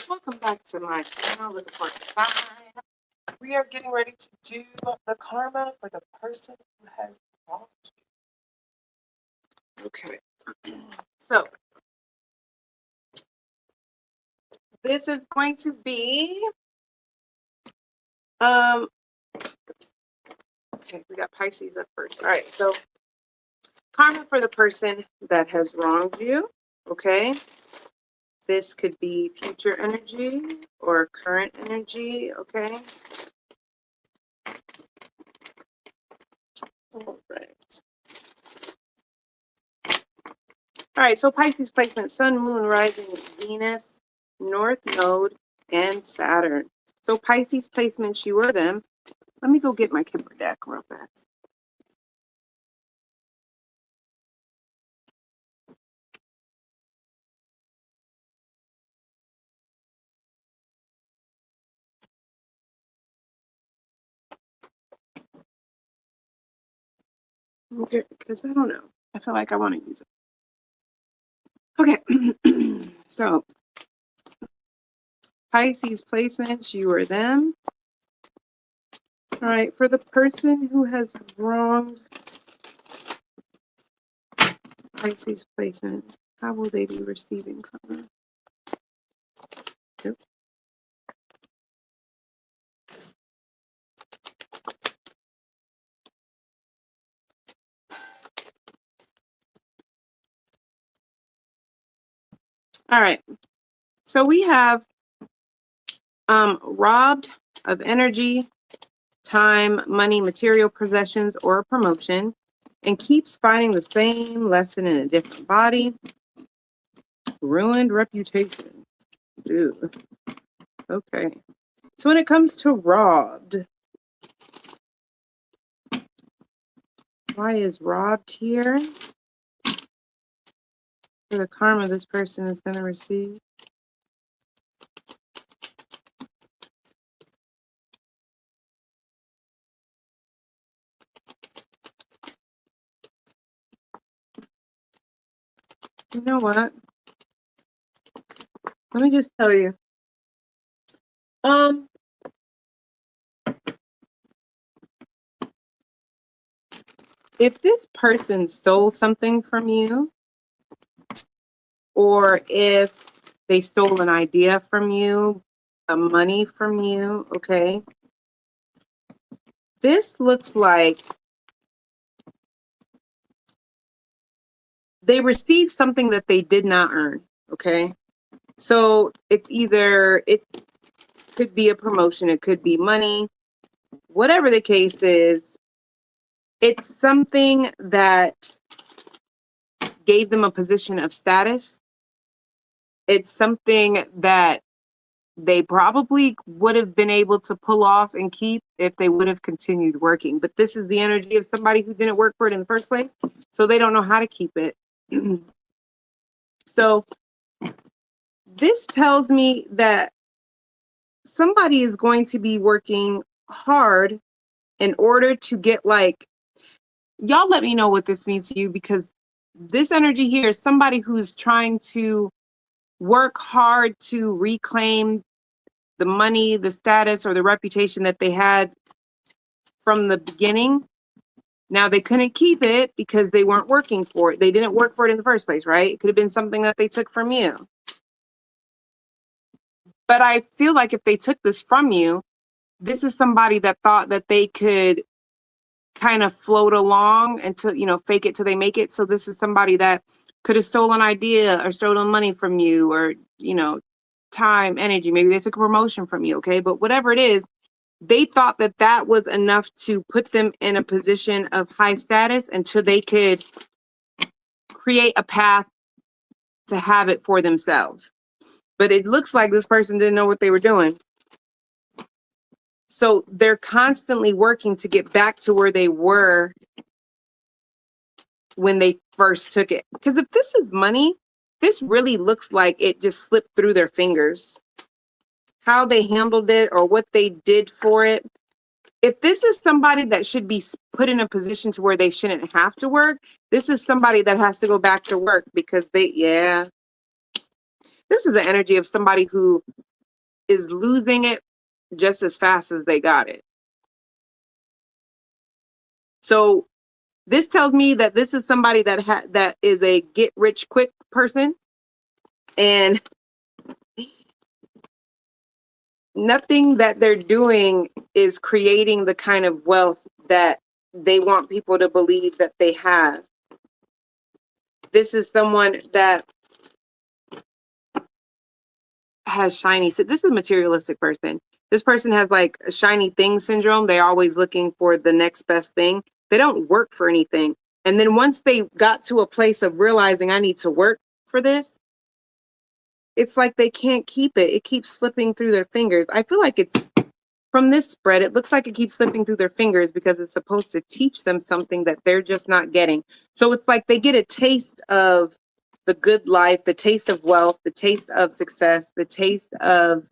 Welcome back to my channel, Looking for Divine. We are getting ready to do the karma for the person who has wronged you. Okay. So, this is going to be, okay, we got Pisces up first. All right, so karma for the person that has wronged you, okay? This could be future energy or current energy, okay? All right. All right, so Pisces placement, Sun, Moon, Rising, Venus, North Node, and Saturn. So Pisces placements, you or them. Let me go get my Kipper deck real fast. Okay, because I don't know. I feel like I want to use it. Okay, so Pisces placements, you or them. All right, for the person who has wronged Pisces placement, how will they be receiving karma? Yep. All right, so we have robbed of energy, time, money, material possessions, or a promotion, and keeps finding the same lesson in a different body. Ruined reputation. Ooh. Okay. So when it comes to robbed, why is robbed here? For the karma this person is going to receive. You know what? Let me just tell you. If this person stole something from you, or if they stole an idea from you, money from you, okay? This looks like they received something that they did not earn, okay? So it's either, it could be a promotion, it could be money, whatever the case is, it's something that gave them a position of status. It's something that they probably would have been able to pull off and keep if they would have continued working. But this is the energy of somebody who didn't work for it in the first place, so they don't know how to keep it. So this tells me that somebody is going to be working hard in order to get, like, y'all let me know what this means to you, because this energy here is somebody who's trying to work hard to reclaim the money, the status, or the reputation that they had from the beginning. Now, they couldn't keep it because they weren't working for it. They didn't work for it in the first place, right? It could have been something that they took from you. But I feel like if they took this from you, this is somebody that thought that they could kind of float along until, you know, fake it till they make it. So this is somebody that could have stolen an idea or stolen money from you, or, you know, time, energy. Maybe they took a promotion from you, okay? But whatever it is, they thought that that was enough to put them in a position of high status until they could create a path to have it for themselves. But it looks like this person didn't know what they were doing. So they're constantly working to get back to where they were when they first took it. Because if this is money, this really looks like it just slipped through their fingers. How they handled it or what they did for it. If this is somebody that should be put in a position to where they shouldn't have to work, this is somebody that has to go back to work because they, yeah. This is the energy of somebody who is losing it just as fast as they got it. So this tells me that this is somebody that is a get rich quick person, and nothing that they're doing is creating the kind of wealth that they want people to believe that they have. This is someone that has shiny, so this is a materialistic person. This person has like a shiny thing syndrome. They're always looking for the next best thing. They don't work for anything. And then once they got to a place of realizing I need to work for this, it's like they can't keep it. It keeps slipping through their fingers. I feel like it's from this spread, it looks like it keeps slipping through their fingers because it's supposed to teach them something that they're just not getting. So it's like they get a taste of the good life, the taste of wealth, the taste of success, the taste of,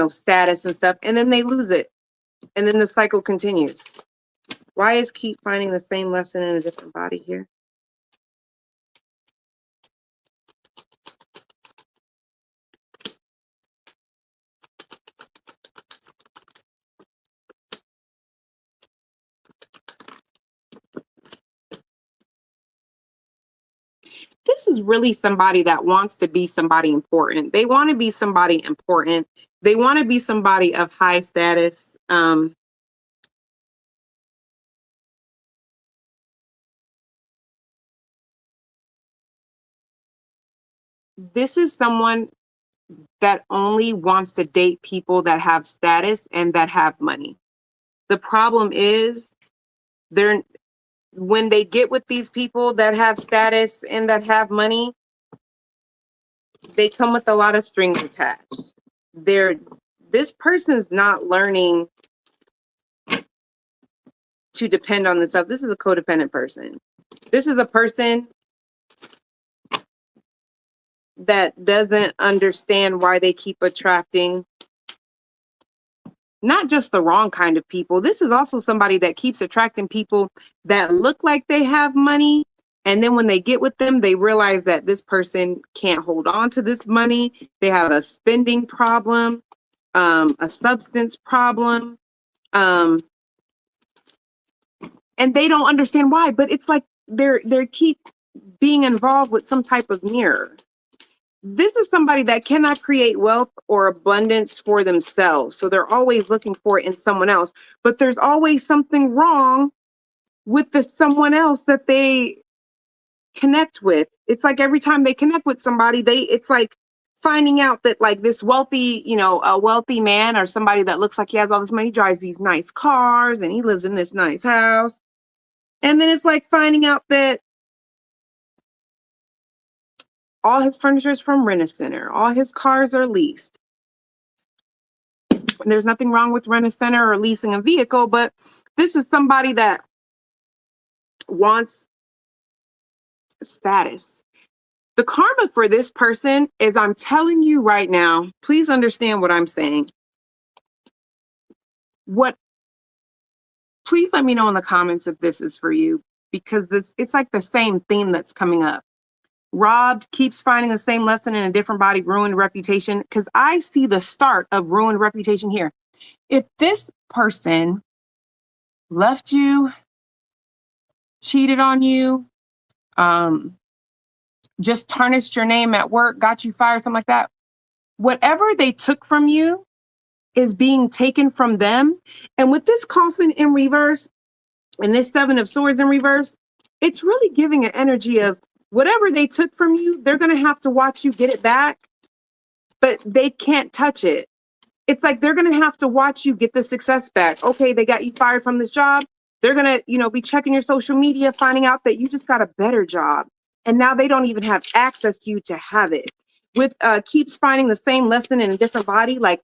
status and stuff, and then they lose it. And then the cycle continues. Why is keep finding the same lesson in a different body here? This is really somebody that wants to be somebody important. They want to be somebody important. They want to be somebody of high status. This is someone that only wants to date people that have status and that have money. The problem is when they get with these people that have status and that have money, they come with a lot of strings attached. This person's not learning to depend on themselves. This is a codependent person. This is a person that doesn't understand why they keep attracting not just the wrong kind of people. This is also somebody that keeps attracting people that look like they have money. And then when they get with them, they realize that this person can't hold on to this money. They have a spending problem, a substance problem. And they don't understand why, but it's like they keep being involved with some type of mirror. This is somebody that cannot create wealth or abundance for themselves. So they're always looking for it in someone else, but there's always something wrong with the someone else that they connect with. It's like every time they connect with somebody, it's like finding out that like this wealthy, a wealthy man or somebody that looks like he has all this money, drives these nice cars and he lives in this nice house. And then it's like finding out that all his furniture is from Rent-A-Center. All his cars are leased. There's nothing wrong with Rent-A-Center or leasing a vehicle, but this is somebody that wants status. The karma for this person is, I'm telling you right now, please understand what I'm saying. Please let me know in the comments if this is for you, because it's like the same theme that's coming up. Robbed, keeps finding the same lesson in a different body, ruined reputation, because I see the start of ruined reputation here. If this person left you, cheated on you, just tarnished your name at work, got you fired, something like that, whatever they took from you is being taken from them. And with this coffin in reverse and this 7 of Swords in reverse, it's really giving an energy of whatever they took from you, they're going to have to watch you get it back, but they can't touch it. It's like they're going to have to watch you get the success back. Okay, they got you fired from this job. They're going to, be checking your social media, finding out that you just got a better job. And now they don't even have access to you to have it. With keeps finding the same lesson in a different body, like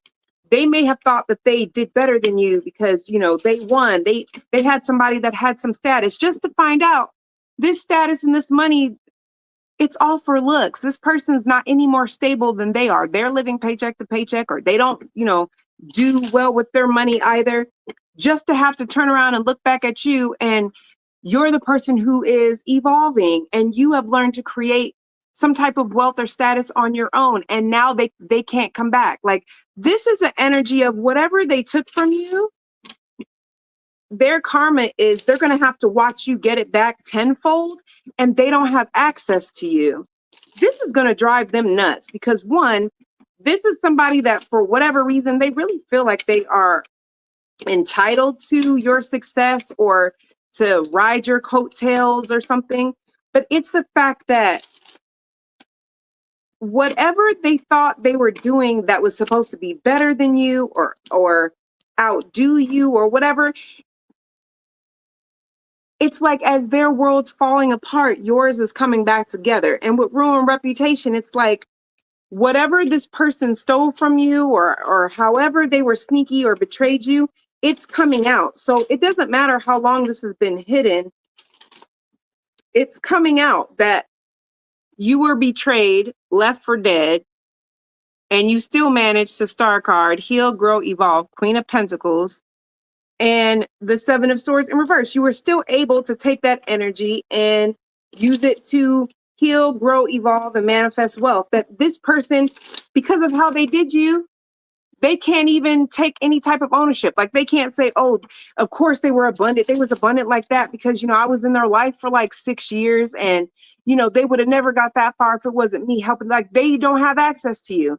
they may have thought that they did better than you because, they won. They had somebody that had some status, just to find out this status and this money, it's all for looks. This person's not any more stable than they are. They're living paycheck to paycheck, or they don't, do well with their money either, just to have to turn around and look back at you. And you're the person who is evolving and you have learned to create some type of wealth or status on your own, and now they can't come back. Like, this is an energy of whatever they took from you. Their karma is they're going to have to watch you get it back tenfold, and they don't have access to you. This is going to drive them nuts because, one, this is somebody that for whatever reason, they really feel like they are entitled to your success or to ride your coattails or something. But it's the fact that whatever they thought they were doing that was supposed to be better than you or outdo you or whatever, it's like as their world's falling apart, yours is coming back together. And with ruined reputation, it's like whatever this person stole from you or however they were sneaky or betrayed you, it's coming out. So it doesn't matter how long this has been hidden. It's coming out that you were betrayed, left for dead, and you still managed to star card, heal, grow, evolve, Queen of Pentacles, and the Seven of Swords in reverse. You were still able to take that energy and use it to heal, grow, evolve, and manifest wealth. That this person, because of how they did you, they can't even take any type of ownership. Like, they can't say, oh, of course they were abundant. They was abundant like that because, I was in their life for like 6 years and, they would have never got that far if it wasn't me helping. Like, they don't have access to you.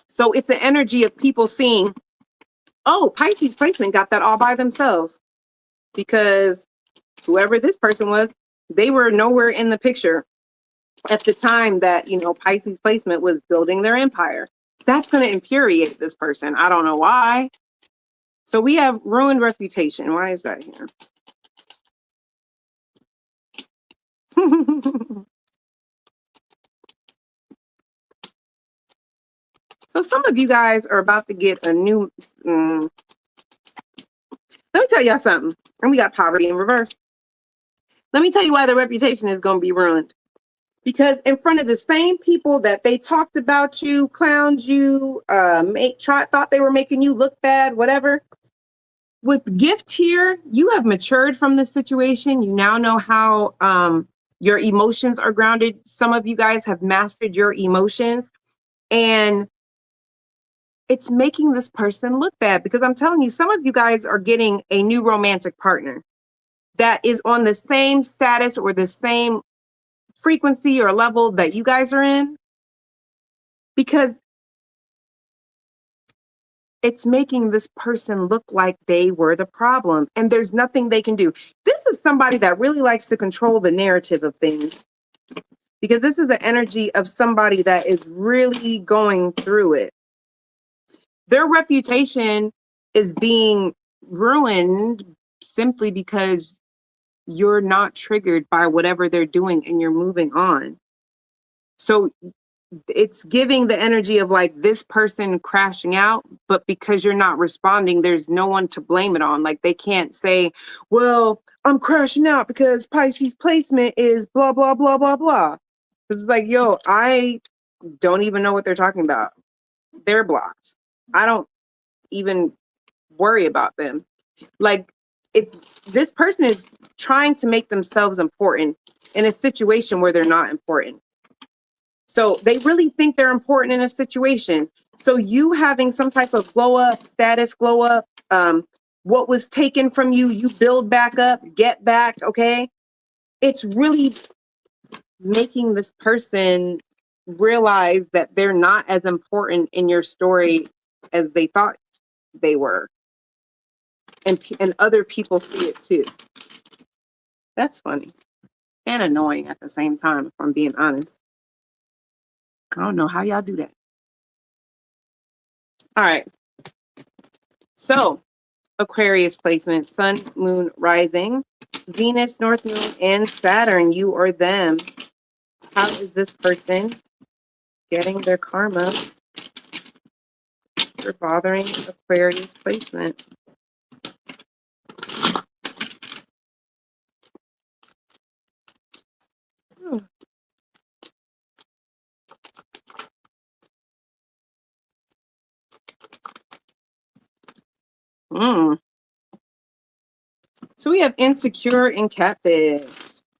So it's an energy of people seeing, oh, Pisces placement got that all by themselves because whoever this person was, they were nowhere in the picture at the time that, Pisces placement was building their empire. That's going to infuriate this person. I don't know why. So we have ruined reputation. Why is that here? So some of you guys are about to get a new, let me tell y'all something. And we got poverty in reverse. Let me tell you why the reputation is going to be ruined. Because in front of the same people that they talked about you, clowned you, thought they were making you look bad, whatever. With gift here, you have matured from this situation. You now know how your emotions are grounded. Some of you guys have mastered your emotions. And it's making this person look bad because I'm telling you, some of you guys are getting a new romantic partner that is on the same status or the same frequency or level that you guys are in, because it's making this person look like they were the problem and there's nothing they can do. This is somebody that really likes to control the narrative of things because this is the energy of somebody that is really going through it. Their reputation is being ruined simply because you're not triggered by whatever they're doing and you're moving on. So it's giving the energy of like this person crashing out, but because you're not responding, there's no one to blame it on. Like, they can't say, well, I'm crashing out because Pisces placement is blah, blah, blah, blah, blah. It's like, yo, I don't even know what they're talking about. They're blocked. I don't even worry about them. Like, this person is trying to make themselves important in a situation where they're not important. So they really think they're important in a situation. So you having some type of glow up, status glow up, what was taken from you, you build back up, get back, okay? It's really making this person realize that they're not as important in your story as they thought they were. And other people see it too. That's funny and annoying at the same time, if I'm being honest. I don't know how y'all do that. All right. So Aquarius placement, Sun, Moon, Rising, Venus, North Node, and Saturn, you or them. How is this person getting their karma for bothering Aquarius placement? So we have insecure and catfish.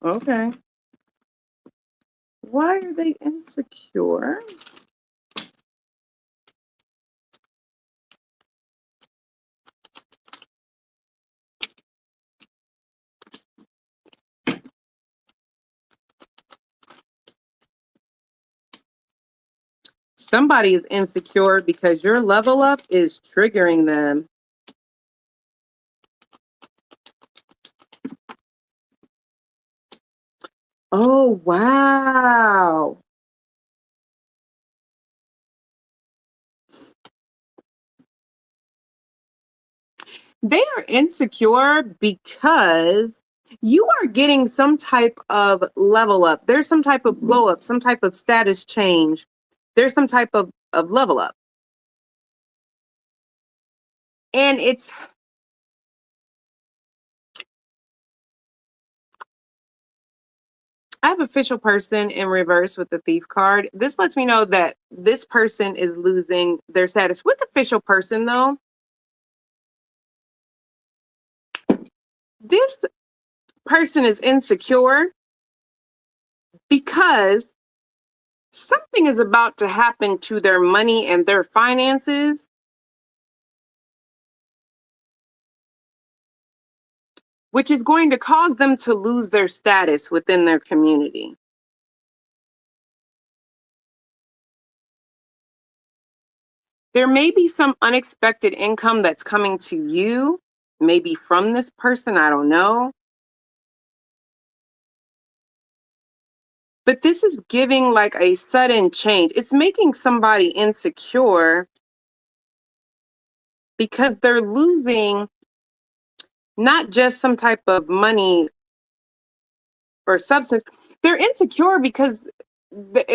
Okay. Why are they insecure? Somebody is insecure because your level up is triggering them. Oh, wow. They are insecure because you are getting some type of level up. There's some type of blow up, some type of status change. There's some type of level up. And it's, I have official person in reverse with the thief card. This lets me know that this person is losing their status. With official person, though, this person is insecure because something is about to happen to their money and their finances, which is going to cause them to lose their status within their community. There may be some unexpected income that's coming to you, maybe from this person, I don't know. But this is giving like a sudden change. It's making somebody insecure because they're losing not just some type of money or substance. They're insecure because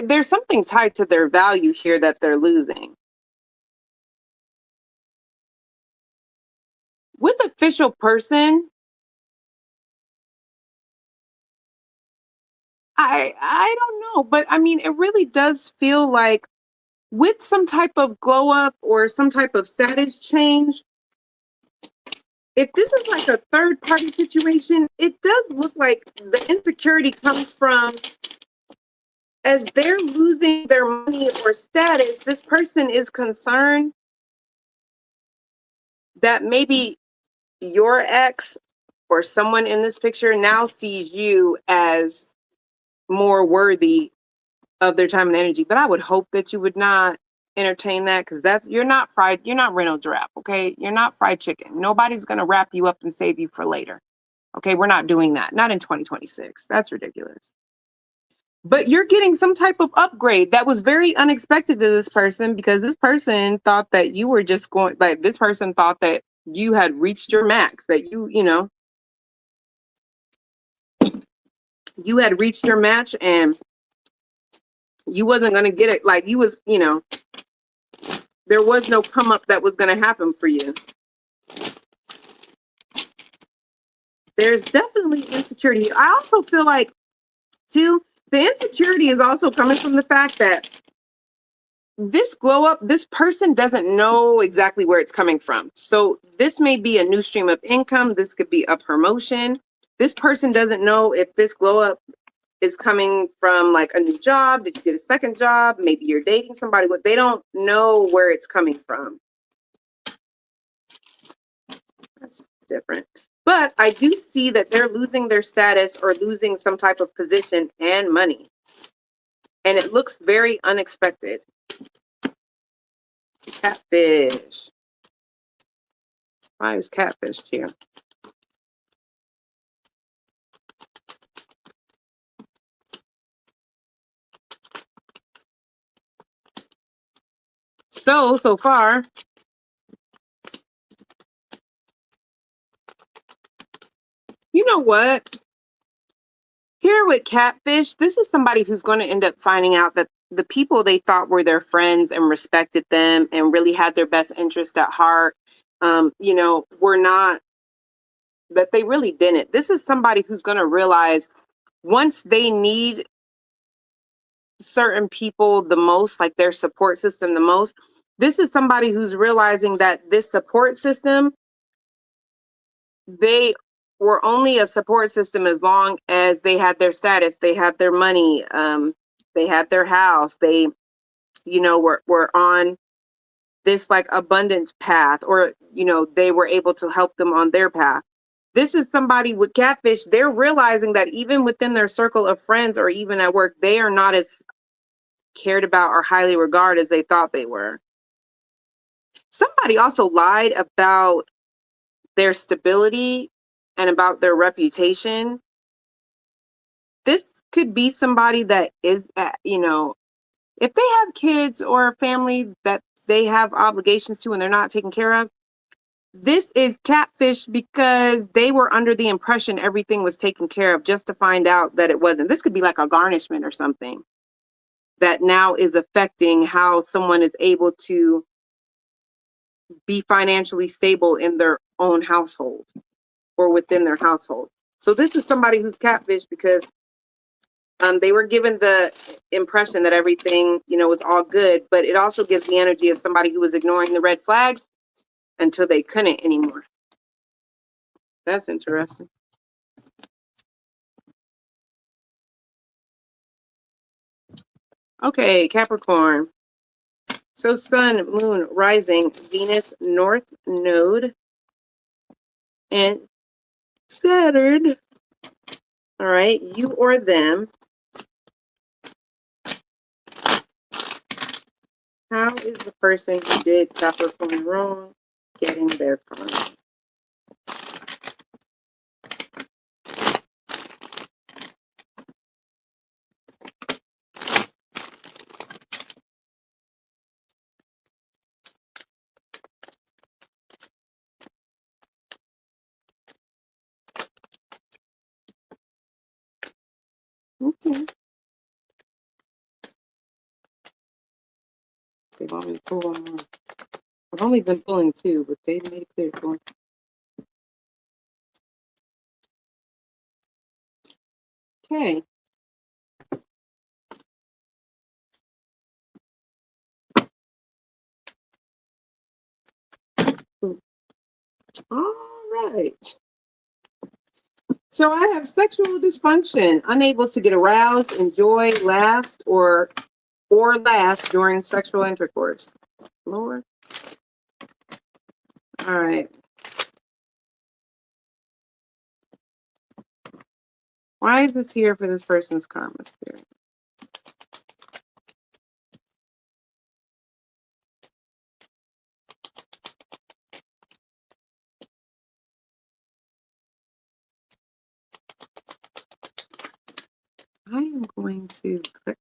there's something tied to their value here that they're losing. With official person, I don't know, but I mean, it really does feel like with some type of glow up or some type of status change, if this is like a third party situation, it does look like the insecurity comes from as they're losing their money or status, this person is concerned that maybe your ex or someone in this picture now sees you as more worthy of their time and energy. But I would hope that you would not entertain that, because that's, you're not Reno Giraffe, okay? You're not fried chicken. Nobody's gonna wrap you up and save you for later. Okay, we're not doing that. Not in 2026. That's ridiculous. But you're getting some type of upgrade that was very unexpected to this person, because this person thought that you were just going, like, this person thought that you had reached your max, that you had reached your match and you wasn't going to get it. Like, you was, there was no come up that was going to happen for you. There's definitely insecurity. I also feel like, too, the insecurity is also coming from the fact that this glow up, this person doesn't know exactly where it's coming from. So this may be a new stream of income. This could be a promotion. This person doesn't know if this glow up is coming from like a new job. Did you get a second job? Maybe you're dating somebody, but they don't know where it's coming from. That's different. But I do see that they're losing their status or losing some type of position and money. And it looks very unexpected. Catfish. Why is catfish here? So far, you know what? Here with catfish, this is somebody who's going to end up finding out that the people they thought were their friends and respected them and really had their best interest at heart, were not, that they really didn't. This is somebody who's going to realize once they need certain people the most, like their support system the most, this is somebody who's realizing that this support system, they were only a support system as long as they had their status, they had their money, They had their house. They, were on this like abundant path, or, they were able to help them on their path. This is somebody with catfish. They're realizing that even within their circle of friends or even at work, they are not as cared about or highly regarded as they thought they were. Somebody also lied about their stability and about their reputation. This could be somebody that is, if they have kids or a family that they have obligations to and they're not taken care of, this is catfish because they were under the impression everything was taken care of, just to find out that it wasn't. This could be like a garnishment or something that now is affecting how someone is able to be financially stable in their own household or within their household. So this is somebody who's catfish because they were given the impression that everything, was all good, but it also gives the energy of somebody who was ignoring the red flags until they couldn't anymore. That's interesting. Okay, Capricorn. So Sun, Moon, Rising, Venus, North Node, and Saturn. All right, you or them. How is the person who did Capricorn wrong getting their karma? Okay. They want me to pull one more. I've only been pulling two, but they made it clear for me. Okay. All right. So I have sexual dysfunction, unable to get aroused, enjoy, last, or last during sexual intercourse. Lord. All right. Why is this here for this person's karma spirit? I am going to click.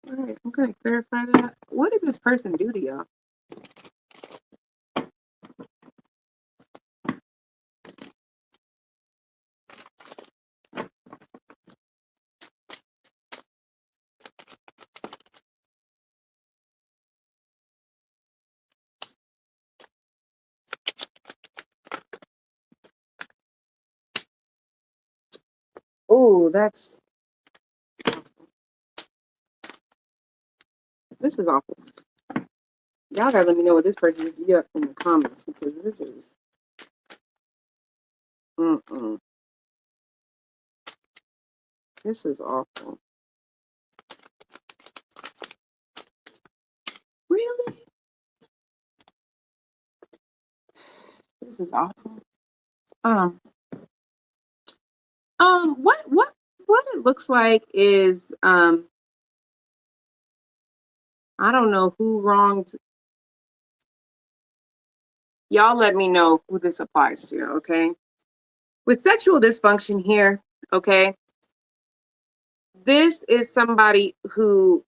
All right, I'm going to clarify that. What did this person do to y'all? Oh, this is awful. Y'all gotta let me know what this person did to you in the comments, because this is this is awful. Really? This is awful. What it looks like is I don't know who wronged. Y'all let me know who this applies to, okay? With sexual dysfunction here, okay? This is somebody who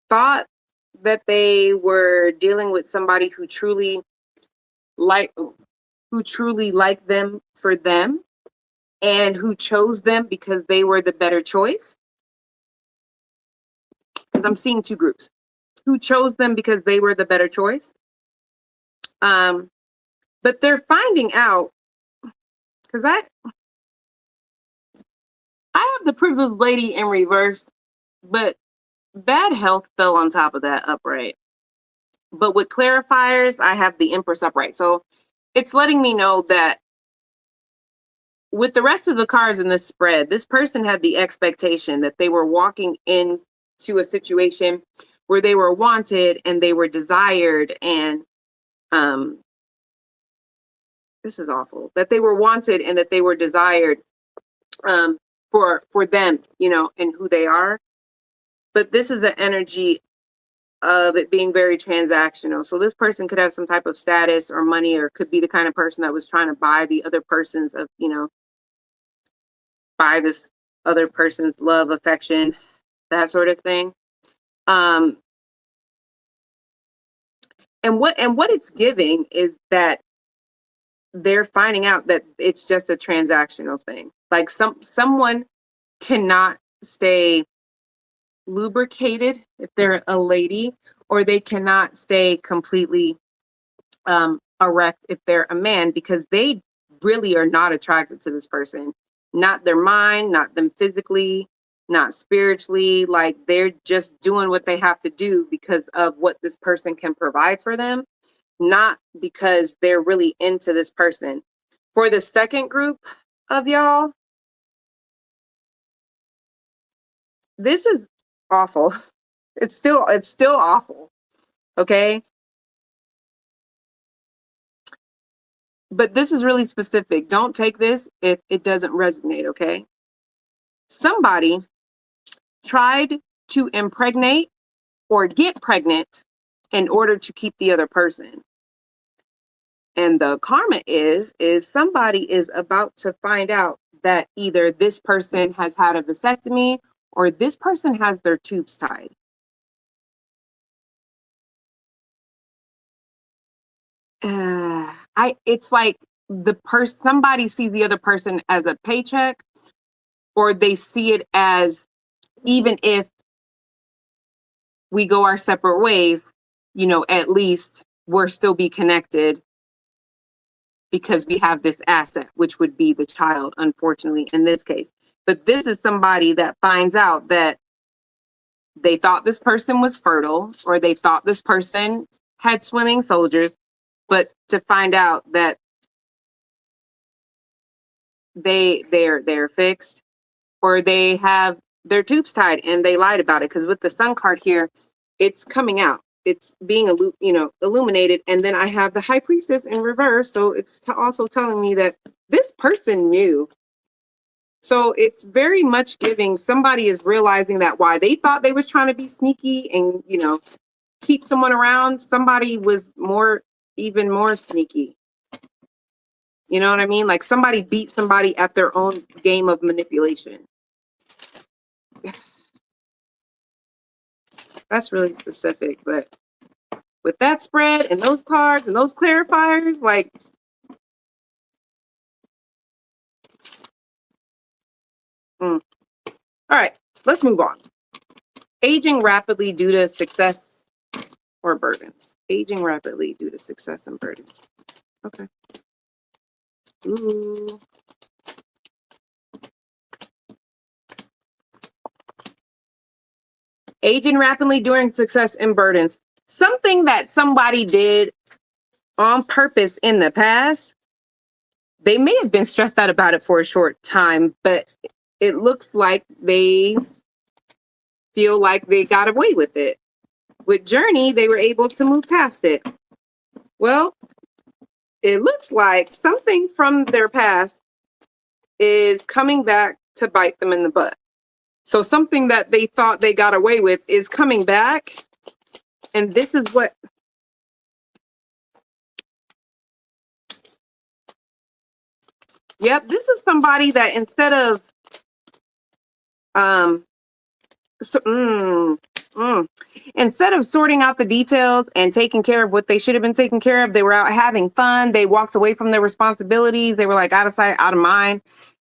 thought that they were dealing with somebody who truly liked them for them, and who chose them because they were the better choice. Because I'm seeing two groups. Who chose them because they were the better choice. But they're finding out, because I have the privileged lady in reverse, but bad health fell on top of that upright. But with clarifiers, I have the Empress upright. So it's letting me know that with the rest of the cards in this spread, this person had the expectation that they were walking into a situation where they were wanted and they were desired, and this is awful, that they were wanted and that they were desired for them, you know, and who they are. But this is the energy of it being very transactional. So this person could have some type of status or money, or could be the kind of person that was trying to buy the other person's of, you know, buy this other person's love, affection, that sort of thing. And what it's giving is that they're finding out that it's just a transactional thing. Like someone cannot stay lubricated if they're a lady, or they cannot stay completely erect if they're a man, because they really are not attracted to this person. Not their mind, not them physically, not spiritually. Like they're just doing what they have to do because of what this person can provide for them, not because they're really into this person. For the second group of y'all, this is awful. It's still awful. Okay. But this is really specific. Don't take this if it doesn't resonate. Okay. Somebody tried to impregnate or get pregnant in order to keep the other person. And the karma is somebody is about to find out that either this person has had a vasectomy or this person has their tubes tied. It's like somebody sees the other person as a paycheck, or they see it as, even if we go our separate ways, you know, at least we'll still be connected because we have this asset, which would be the child, unfortunately, in this case. But this is somebody that finds out that they thought this person was fertile, or they thought this person had swimming soldiers, but to find out that they're fixed, or they have their tubes tied and they lied about it. Because with the Sun card here, it's coming out. It's being illuminated. And then I have the High Priestess in reverse. So it's also telling me that this person knew. So it's very much giving somebody is realizing that why they thought they was trying to be sneaky and, you know, keep someone around, somebody was even more sneaky. You know what I mean? Like somebody beat somebody at their own game of manipulation. That's really specific, but with that spread and those cards and those clarifiers, like, all right, let's move on. Aging rapidly due to success or burdens. Aging rapidly due to success and burdens. Okay. Ooh. Aging rapidly during success and burdens. Something that somebody did on purpose in the past. They may have been stressed out about it for a short time, but it looks like they feel like they got away with it. With Journey, they were able to move past it. Well, it looks like something from their past is coming back to bite them in the butt. So something that they thought they got away with is coming back. And this is what... Yep, this is somebody that instead of instead of sorting out the details and taking care of what they should have been taking care of, they were out having fun. They walked away from their responsibilities. They were like out of sight, out of mind.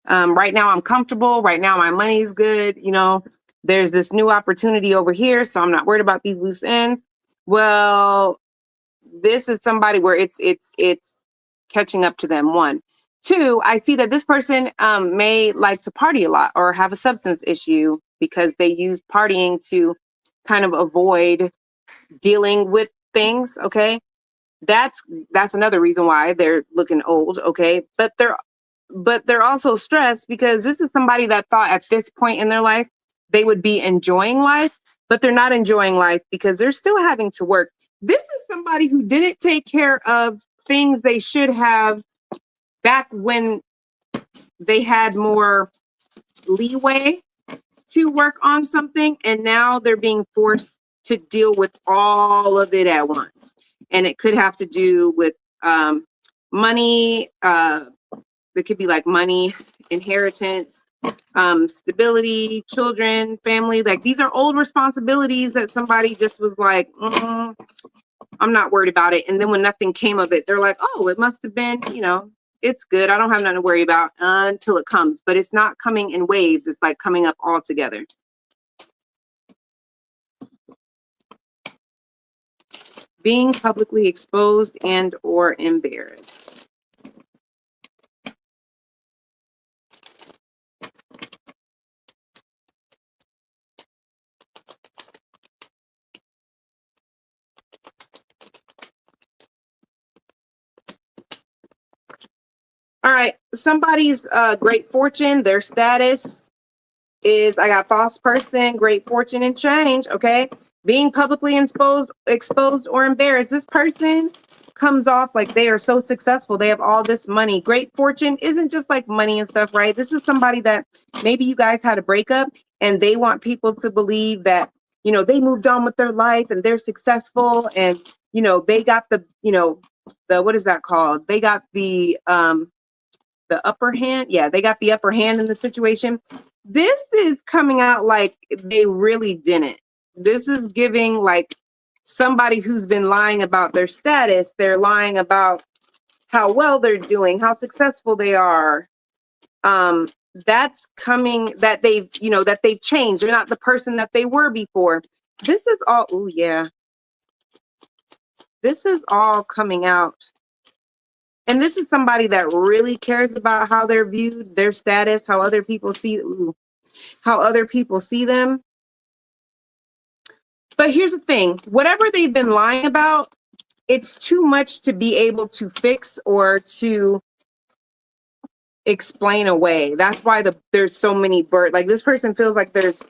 Right now I'm comfortable. Right now my money's good. You know, there's this new opportunity over here, so I'm not worried about these loose ends. Well, this is somebody where it's catching up to them. One. Two, I see that this person may like to party a lot or have a substance issue because they use partying to kind of avoid dealing with things, okay? That's another reason why they're looking old, okay? But they're also stressed because this is somebody that thought at this point in their life they would be enjoying life, but they're not enjoying life because they're still having to work. This is somebody who didn't take care of things they should have back when they had more leeway to work on something, and now they're being forced to deal with all of it at once. And it could have to do with money. It could be like money, inheritance, stability, children, family. Like these are old responsibilities that somebody just was like, I'm not worried about it. And then when nothing came of it, they're like, oh, it must have been, it's good. I don't have nothing to worry about until it comes. But it's not coming in waves. It's like coming up all together. Being publicly exposed and or embarrassed. All right, somebody's great fortune, their status is, I got false person, great fortune and change, okay? Being publicly exposed or embarrassed. This person comes off like they are so successful. They have all this money. Great fortune isn't just like money and stuff, right? This is somebody that maybe you guys had a breakup and they want people to believe that, they moved on with their life and they're successful and, they got the what is that called? They got the upper hand. Yeah, they got the upper hand in the situation. This is coming out like they really didn't. This is giving like somebody who's been lying about their status. They're lying about how well they're doing, how successful they are. That's coming that they've changed. They're not the person that they were before. This is all, oh yeah. This is all coming out. And this is somebody that really cares about how they're viewed, their status, how other people see them. But here's the thing, whatever they've been lying about, it's too much to be able to fix or to explain away. That's why there's so many like this person feels like there's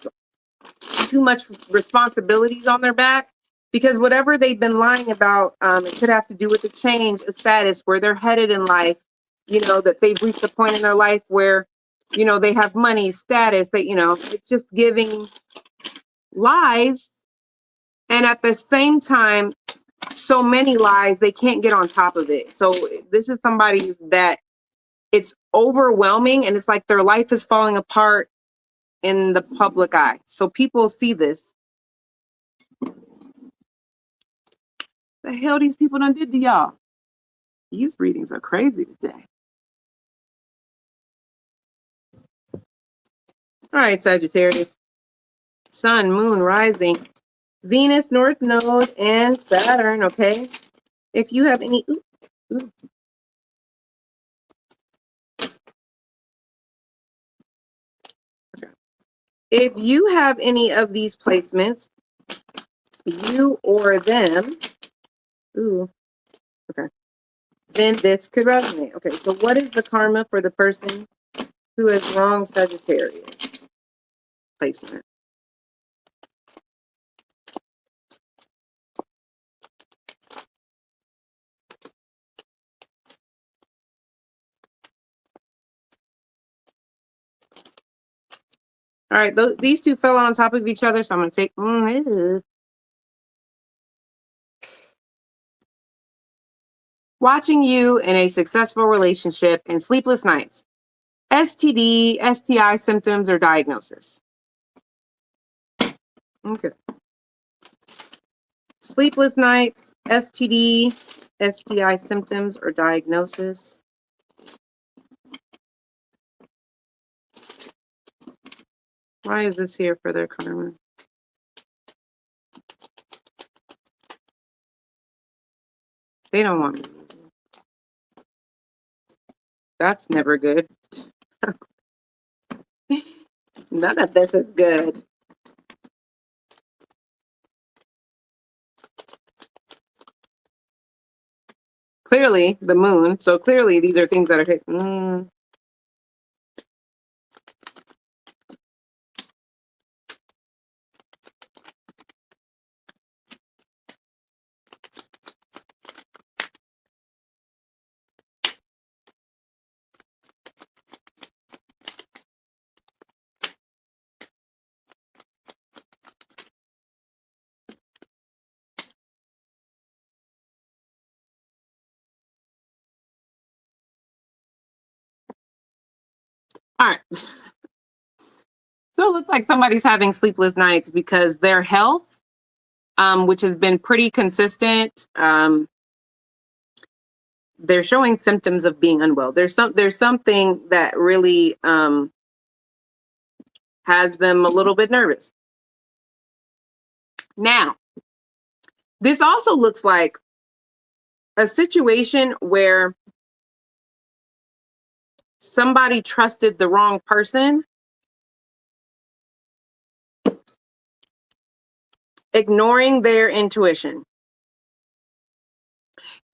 too much responsibilities on their back. Because whatever they've been lying about, it could have to do with a change, a status, where they're headed in life, that they've reached a point in their life where, they have money, status, that, it's just giving lies. And at the same time, so many lies, they can't get on top of it. So this is somebody that it's overwhelming and it's like their life is falling apart in the public eye. So people see this. The hell these people done did to y'all? These readings are crazy today. All right, Sagittarius. Sun, moon, rising, Venus, North Node, and Saturn, okay? If you have any... Okay. If you have any of these placements, you or them... okay. Then this could resonate. Okay, so what is the karma for the person who has wrong Sagittarius placement? All right, these two fell on top of each other, so I'm going to take... Watching you in a successful relationship and sleepless nights. STD, STI symptoms or diagnosis. Okay. Sleepless nights, STD, STI symptoms or diagnosis. Why is this here for their karma? They don't want me. That's never good. None of this is good. clearly the moon. So clearly these are things that are hit. All right. So it looks like somebody's having sleepless nights because their health, which has been pretty consistent, they're showing symptoms of being unwell. There's something that really has them a little bit nervous. Now, this also looks like a situation where somebody trusted the wrong person, ignoring their intuition.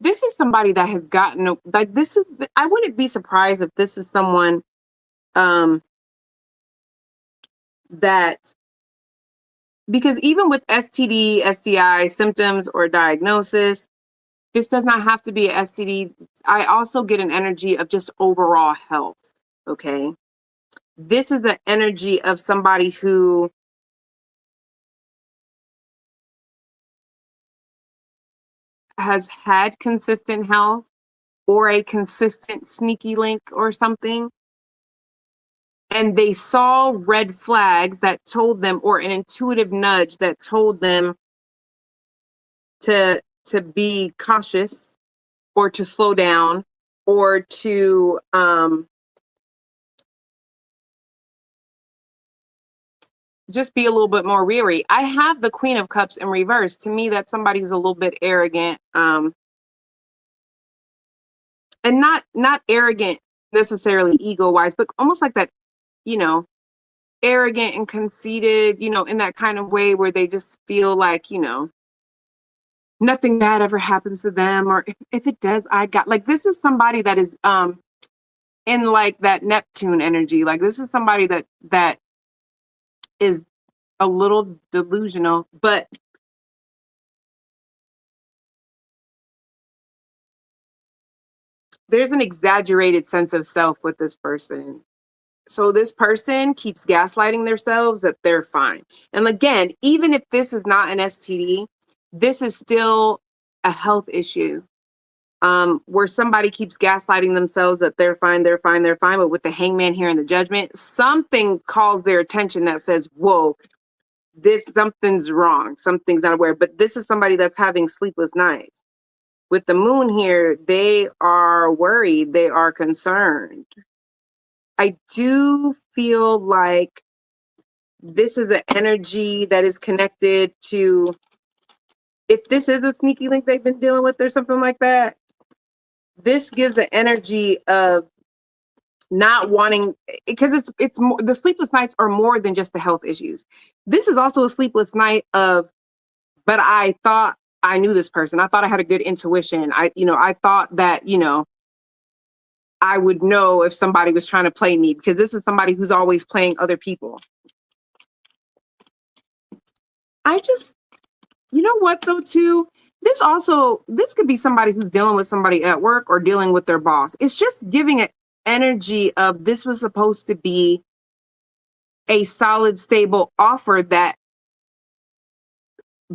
This is somebody that has gotten like this is I wouldn't be surprised if this is someone that, because even with STD, STI symptoms or diagnosis, this does not have to be a STD. I also get an energy of just overall health. Okay. This is the energy of somebody who has had consistent health or a consistent sneaky link or something. And they saw red flags that told them, or an intuitive nudge that told them to be cautious or to slow down or to just be a little bit more weary. I have the Queen of Cups in reverse. To me, that's somebody who's a little bit arrogant, and not arrogant necessarily ego wise, but almost like that, you know, arrogant and conceited, you know, in that kind of way where they just feel like, you know, nothing bad ever happens to them, or if it does, I got, like, this is somebody that is in like that Neptune energy. Like, this is somebody that is a little delusional, but there's an exaggerated sense of self with this person. So this person keeps gaslighting themselves that they're fine. And again, even if this is not an STD, this is still a health issue. Where somebody keeps gaslighting themselves that they're fine, they're fine, they're fine. But with the hangman here in the judgment, something calls their attention that says, whoa, something's wrong. Something's not aware. But this is somebody that's having sleepless nights. With the moon here, they are worried, they are concerned. I do feel like this is an energy that is connected to, if this is a sneaky link they've been dealing with or something like that, this gives an energy of not wanting, because it's more, the sleepless nights are more than just the health issues. This is also a sleepless night of, but I thought I knew this person. I thought I had a good intuition. I thought that, I would know if somebody was trying to play me, because this is somebody who's always playing other people. You know what though, too? This could be somebody who's dealing with somebody at work or dealing with their boss. It's just giving an energy of, this was supposed to be a solid, stable offer that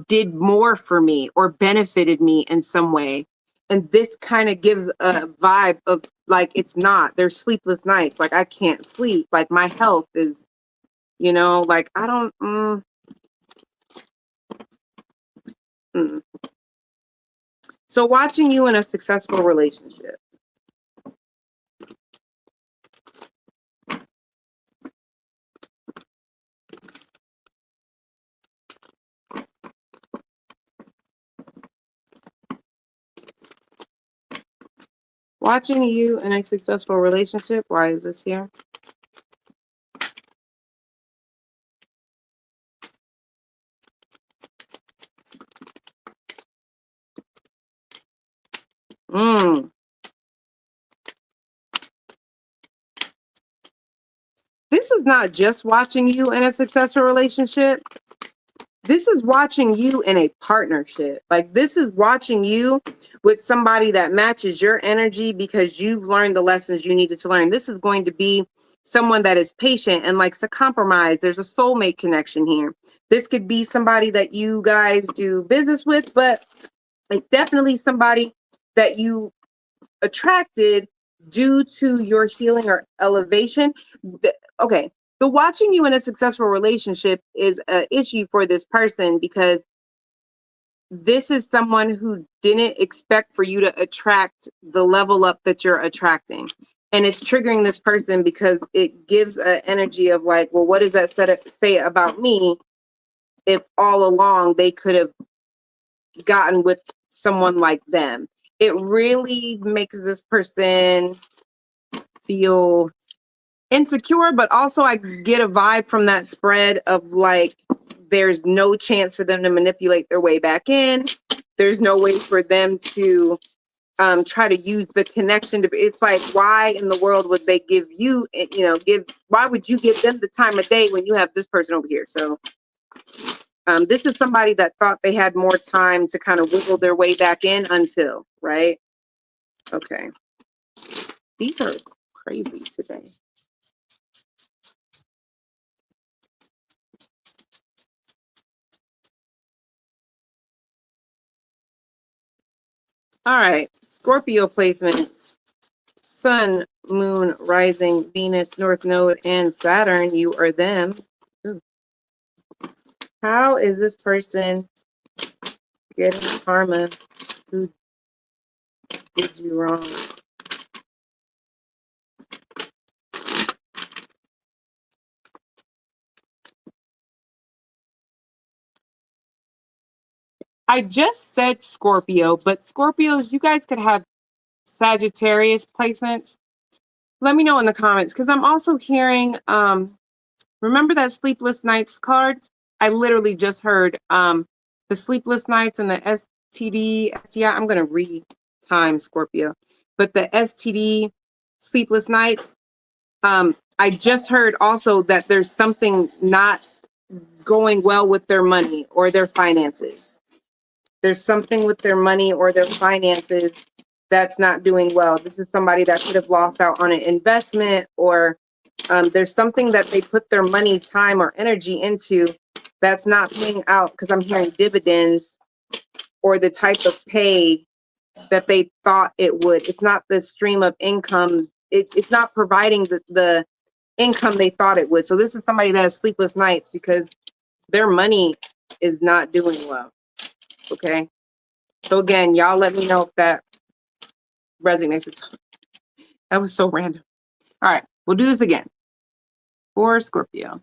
did more for me or benefited me in some way. And this kind of gives a vibe of like, it's not, there's sleepless nights. Like, I can't sleep. Like, my health is, like, I don't, So watching you in a successful relationship. Watching you in a successful relationship. Why is this here? This is not just watching you in a successful relationship. This is watching you in a partnership. Like, this is watching you with somebody that matches your energy because you've learned the lessons you needed to learn. This is going to be someone that is patient and likes to compromise. There's a soulmate connection here. This could be somebody that you guys do business with, but it's definitely somebody that you attracted due to your healing or elevation. Okay. The watching you in a successful relationship is an issue for this person because this is someone who didn't expect for you to attract the level up that you're attracting. And it's triggering this person because it gives an energy of like, well, what does that say about me if all along they could have gotten with someone like them? It really makes this person feel insecure, but also I get a vibe from that spread of like, there's no chance for them to manipulate their way back in. There's no way for them to try to use the connection to, it's like, why in the world would they give you, why would you give them the time of day when you have this person over here? So this is somebody that thought they had more time to kind of wiggle their way back in until, right? Okay. These are crazy today. All right, Scorpio placements. Sun, Moon, Rising, Venus, North Node, and Saturn. You are them. Ooh. How is this person getting karma? Who did you wrong? I just said Scorpio, but Scorpios, you guys could have Sagittarius placements. Let me know in the comments because I'm also hearing, remember that Sleepless Nights card? I literally just heard the Sleepless Nights and the STD, STI. I'm going to re-time Scorpio, but the STD, Sleepless Nights, I just heard also that there's something not going well with their money or their finances. There's something with their money or their finances that's not doing well. This is somebody that could have lost out on an investment, or there's something that they put their money, time, or energy into that's not paying out, because I'm hearing dividends or the type of pay that they thought it would. It's not the stream of income. It's not providing the income they thought it would. So this is somebody that has sleepless nights because their money is not doing well. Okay. So again, y'all let me know if that resonates with you. That was so random. All right, we'll do this again for Scorpio.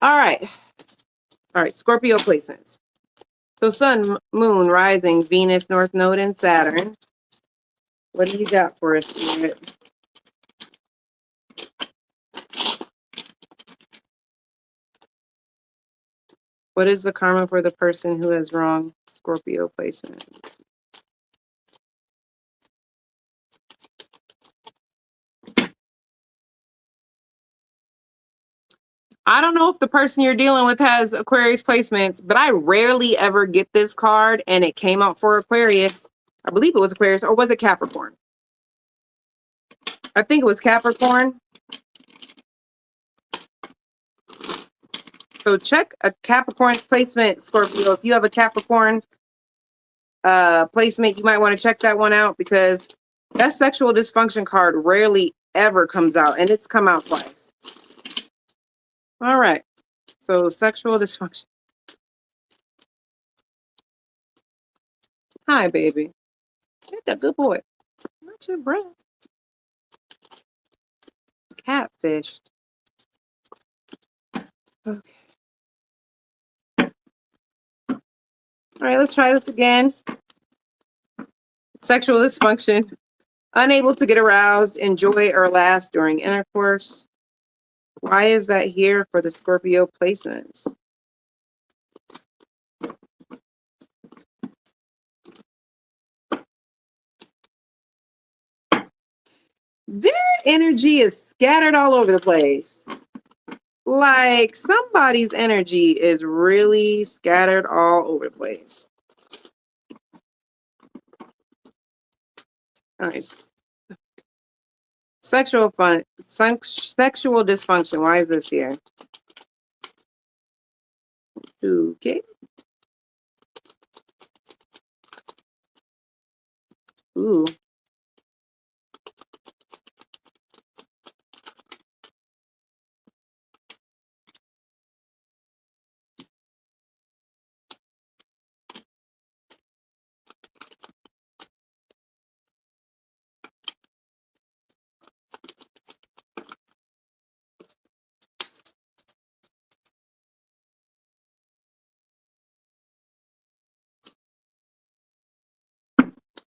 All right, Scorpio placements. So Sun, Moon, Rising, Venus, North Node, and Saturn. What do you got for us, Spirit? What is the karma for the person who has wrong Scorpio placement? I don't know if the person you're dealing with has Aquarius placements, but I rarely ever get this card, and it came out for Aquarius. I believe it was Aquarius, or was it Capricorn? I think it was Capricorn. So check a Capricorn placement, Scorpio. If you have a Capricorn placement, you might want to check that one out, because that sexual dysfunction card rarely ever comes out, and it's come out twice. All right. So sexual dysfunction. Hi, baby. You're a good boy. Not your breath. Catfished. Okay. All right, let's try this again. Sexual dysfunction. Unable to get aroused, enjoy, or last during intercourse. Why is that here for the Scorpio placements? Their energy is scattered all over the place. Like somebody's energy is really scattered all over the place. All right. Sexual dysfunction. Why is this here? Okay. Ooh.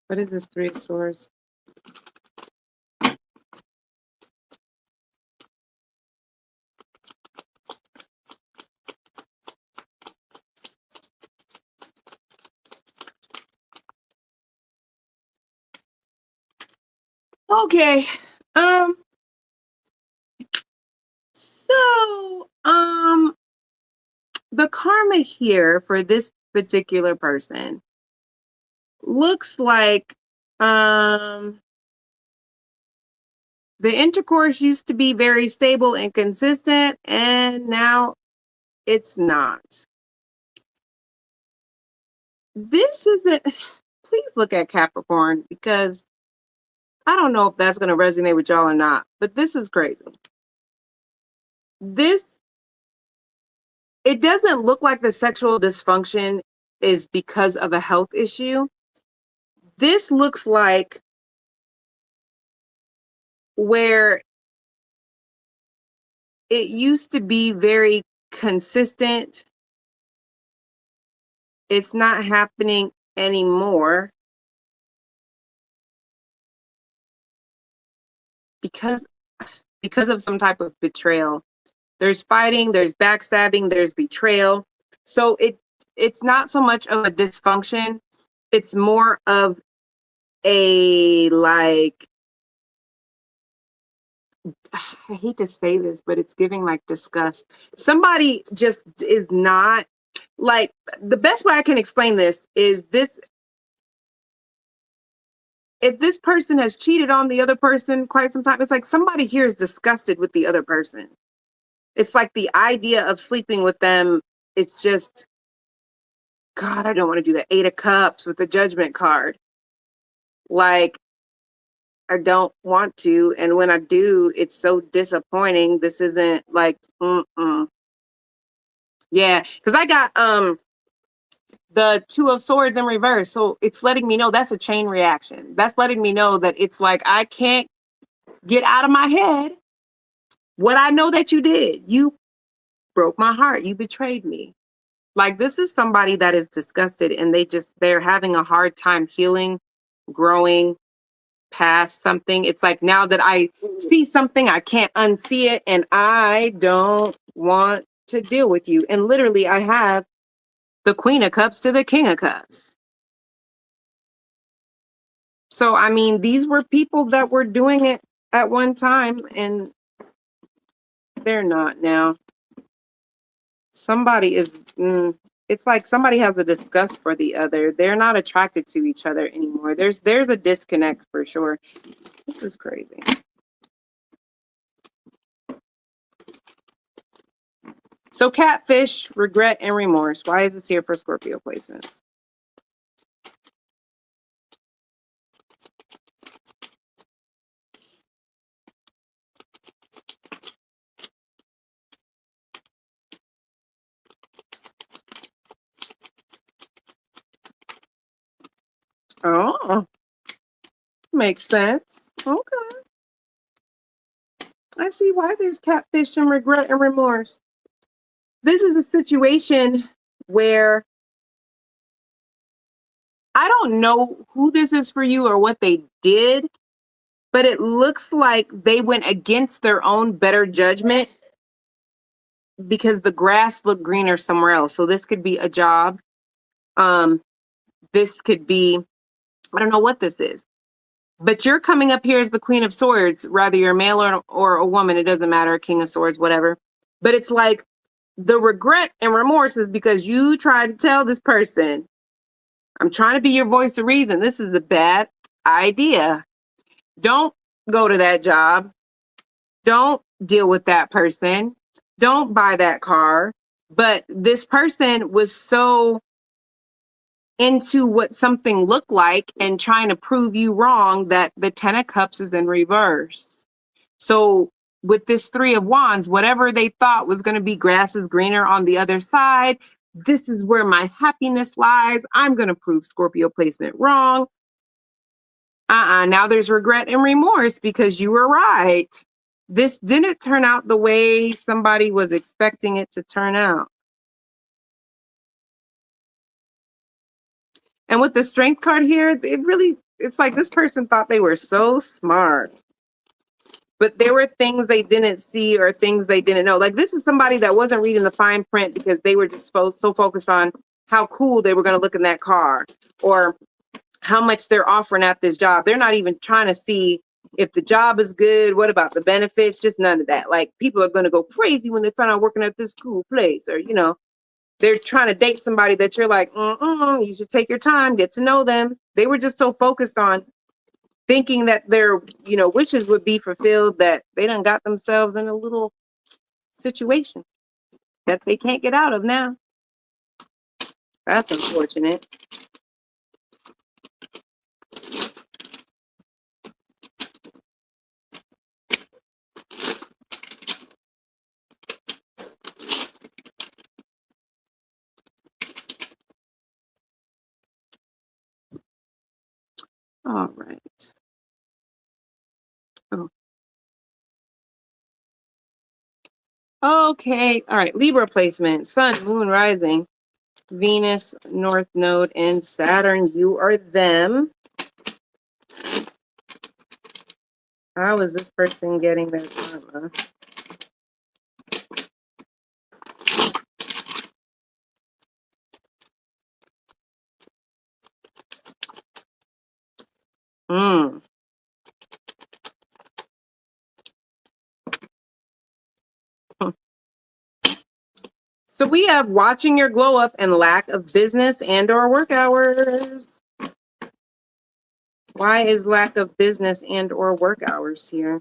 What is this Three of Swords? Okay. So, the karma here for this particular person looks like the intercourse used to be very stable and consistent, and now it's not. This isn't, please look at Capricorn, because I don't know if that's going to resonate with y'all or not, but this is crazy. It doesn't look like the sexual dysfunction is because of a health issue. This looks like where it used to be very consistent. It's not happening anymore because of some type of betrayal. There's fighting, there's backstabbing, there's betrayal. So it's not so much of a dysfunction. It's more of a, like, I hate to say this, but it's giving like disgust. Somebody just is not, like, the best way I can explain this is this. If this person has cheated on the other person quite some time, it's like somebody here is disgusted with the other person. It's like the idea of sleeping with them, it's just, God, I don't want to do the Eight of Cups with the Judgment card. Like, I don't want to. And when I do, it's so disappointing. This isn't like, Yeah, because I got the Two of Swords in reverse. So it's letting me know that's a chain reaction. That's letting me know that it's like, I can't get out of my head what I know that you did. You broke my heart. You betrayed me. Like, this is somebody that is disgusted, and they're having a hard time healing, growing past something. It's like, now that I see something, I can't unsee it, and I don't want to deal with you. And literally, I have the Queen of Cups to the King of Cups. So, I mean, these were people that were doing it at one time, and they're not now. Somebody is, it's like somebody has a disgust for the other. They're not attracted to each other anymore. There's a disconnect for sure. This is crazy. So catfish, regret, and remorse. Why is this here for Scorpio placements? Oh, makes sense. Okay. I see why there's catfish and regret and remorse. This is a situation where I don't know who this is for you or what they did, but it looks like they went against their own better judgment because the grass looked greener somewhere else. So this could be a job. This could be, I don't know what this is. But you're coming up here as the Queen of Swords, rather you're a male or a woman, it doesn't matter, King of Swords, whatever. But it's like the regret and remorse is because you tried to tell this person, I'm trying to be your voice of reason. This is a bad idea. Don't go to that job. Don't deal with that person. Don't buy that car. But this person was so into what something looked like and trying to prove you wrong that the 10 of Cups is in reverse. So with this 3 of Wands, whatever they thought was going to be grass is greener on the other side, this is where my happiness lies. I'm going to prove Scorpio placement wrong. Now there's regret and remorse because you were right. This didn't turn out the way somebody was expecting it to turn out. And with the Strength card here, it's like this person thought they were so smart. But there were things they didn't see or things they didn't know. Like this is somebody that wasn't reading the fine print because they were just so focused on how cool they were going to look in that car or how much they're offering at this job. They're not even trying to see if the job is good. What about the benefits? Just none of that. Like people are going to go crazy when they find out working at this cool place or, you know, they're trying to date somebody that you're like, you should take your time, get to know them. They were just so focused on thinking that their, you know, wishes would be fulfilled that they done got themselves in a little situation that they can't get out of now. That's unfortunate. All right. Oh. Okay. All right. Libra placement, Sun, Moon, Rising, Venus, North Node, and Saturn. You are them. How is this person getting their karma? So we have watching your glow up and lack of business and or work hours. Why is lack of business and or work hours here?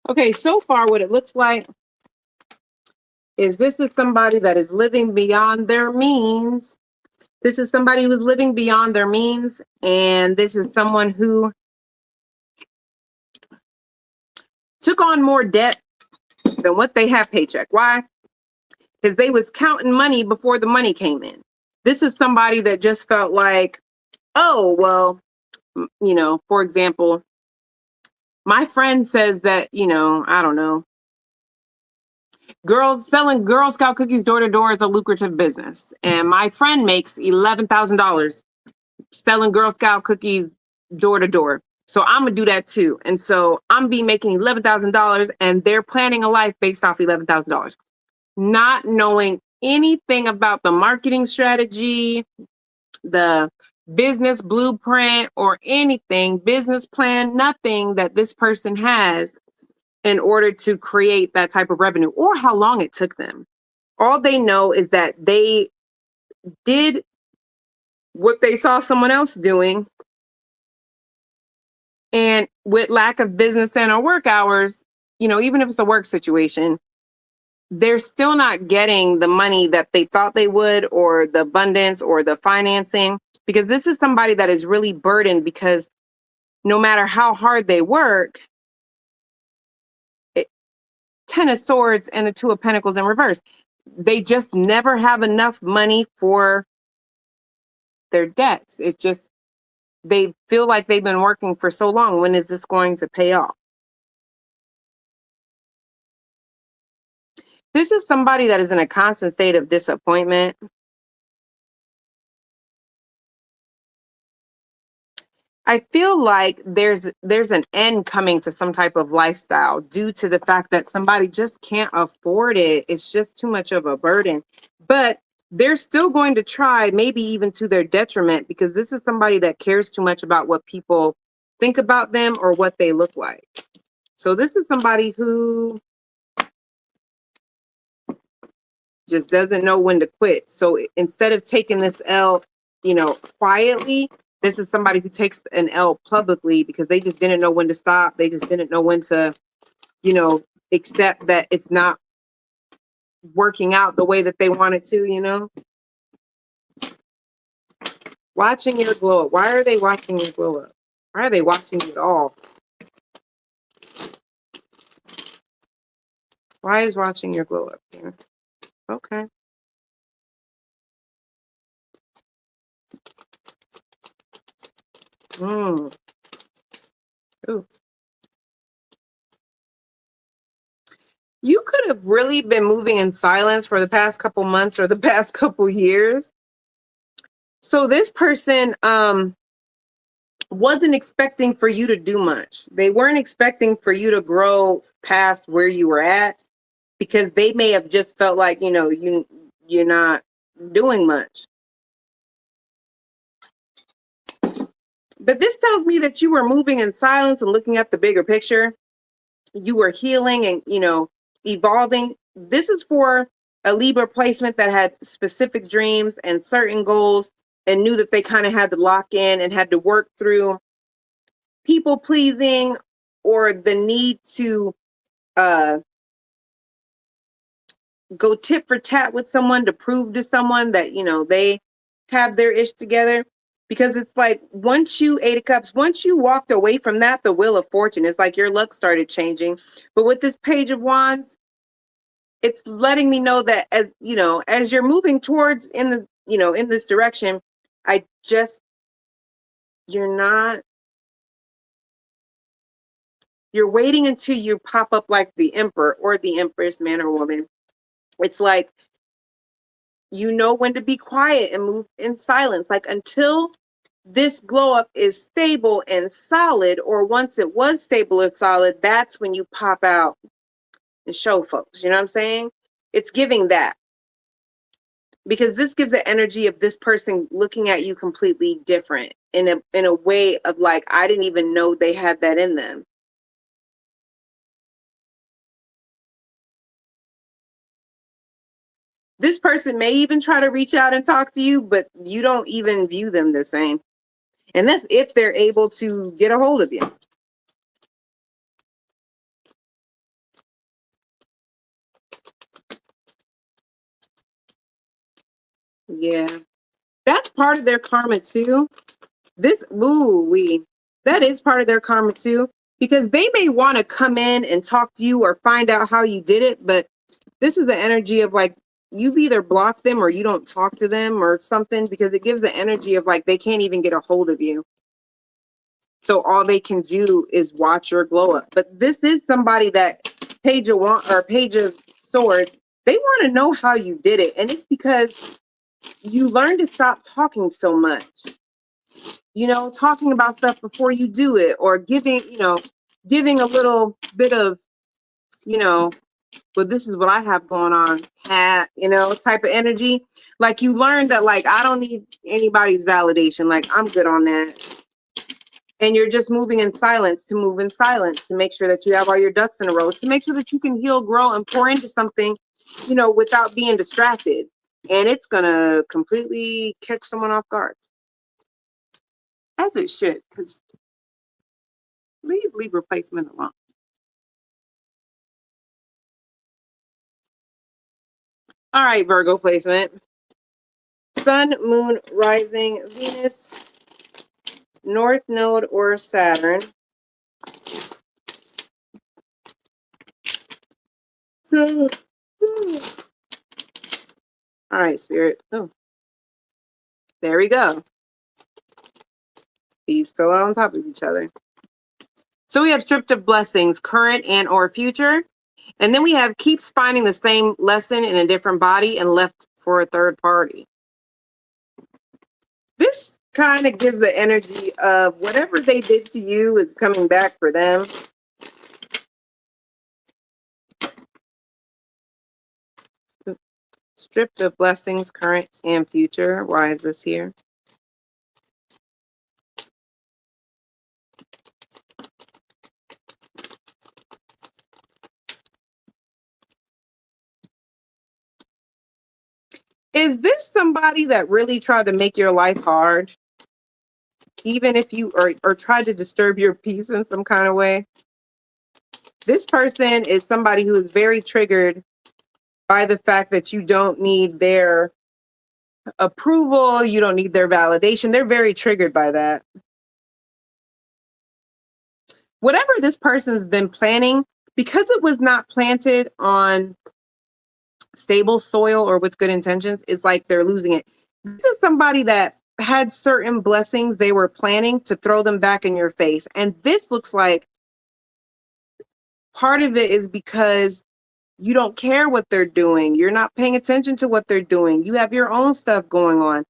Okay, so far what it looks like is this is somebody that is living beyond their means. This is somebody who's living beyond their means, and this is someone who took on more debt than what they have paycheck. Why? Because they was counting money before the money came in. This is somebody that just felt like, oh, well, you know, for example, my friend says that, you know, I don't know, selling Girl Scout cookies door to door is a lucrative business. And my friend makes $11,000 selling Girl Scout cookies door to door. So I'm gonna do that too. And so I'm be making $11,000 and they're planning a life based off $11,000, not knowing anything about the marketing strategy, the business blueprint or anything, business plan, nothing that this person has in order to create that type of revenue or how long it took them. All they know is that they did what they saw someone else doing. And with lack of business and or work hours, you know, even if it's a work situation, they're still not getting the money that they thought they would, or the abundance, or the financing, because this is somebody that is really burdened, because no matter how hard they work, 10 of Swords and the Two of Pentacles in reverse, they just never have enough money for their debts. It's just, they feel like they've been working for so long. When is this going to pay off? This is somebody that is in a constant state of disappointment. I feel like there's an end coming to some type of lifestyle due to the fact that somebody just can't afford it. It's just too much of a burden. But they're still going to try, maybe even to their detriment, because this is somebody that cares too much about what people think about them or what they look like. So this is somebody who just doesn't know when to quit. So instead of taking this L, quietly, this is somebody who takes an L publicly, because they just didn't know when to stop. They just didn't know when to, accept that it's not working out the way that they wanted to, Watching your glow up. Why are they watching your glow up? Why are they watching you at all? Why is watching your glow up here? Okay. Ooh. You could have really been moving in silence for the past couple months or the past couple years. So this person wasn't expecting for you to do much. They weren't expecting for you to grow past where you were at, because they may have just felt like, you're not doing much. But this tells me that you were moving in silence and looking at the bigger picture. You were healing and, evolving. This is for a Libra placement that had specific dreams and certain goals, and knew that they kind of had to lock in and had to work through people pleasing, or the need to go tit for tat with someone to prove to someone that, they have their ish together. Because it's like, once you, Eight of Cups, once you walked away from that, the Wheel of Fortune, it's like your luck started changing. But with this Page of Wands, it's letting me know that, as you're moving towards in this direction, you're waiting until you pop up like the Emperor or the Empress, man or woman. It's like, when to be quiet and move in silence. Like, until this glow up is stable and solid, or once it was stable and solid, that's when you pop out and show folks. You know what I'm saying? It's giving that. Because this gives the energy of this person looking at you completely different, in a way of like, I didn't even know they had that in them. This person may even try to reach out and talk to you, but you don't even view them the same. And that's if they're able to get a hold of you. Yeah. That's part of their karma too. That is part of their karma too, because they may want to come in and talk to you or find out how you did it, but this is the energy of like, you've either blocked them or you don't talk to them or something, because it gives the energy of like, they can't even get a hold of you. So all they can do is watch your glow up. But this is somebody that Page of Swords, they want to know how you did it. And it's because you learn to stop talking so much. Talking about stuff before you do it, or giving a little bit of, but this is what I have going on, type of energy. Like, you learn that, like, I don't need anybody's validation. Like, I'm good on that. And you're just moving in silence to move in silence, to make sure that you have all your ducks in a row, to make sure that you can heal, grow, and pour into something, without being distracted. And it's going to completely catch someone off guard. As it should, because leave Libra placement alone. All right, Virgo placement. Sun, Moon, Rising, Venus, North Node, or Saturn. All right, Spirit. Oh, there we go. These go out on top of each other. So we have stripped of blessings, current and or future. And then we have keeps finding the same lesson in a different body and left for a third party. This kind of gives the energy of whatever they did to you is coming back for them. Stripped of blessings, current and future. Why is this here? Is this somebody that really tried to make your life hard? Even if you or tried to disturb your peace in some kind of way? This person is somebody who is very triggered by the fact that you don't need their approval, you don't need their validation. They're very triggered by that. Whatever this person's been planning, because it was not planted on stable soil or with good intentions, it's like they're losing it. This is somebody that had certain blessings they were planning to throw them back in your face. And this looks like part of it is because you don't care what they're doing. You're not paying attention to what they're doing. You have your own stuff going on.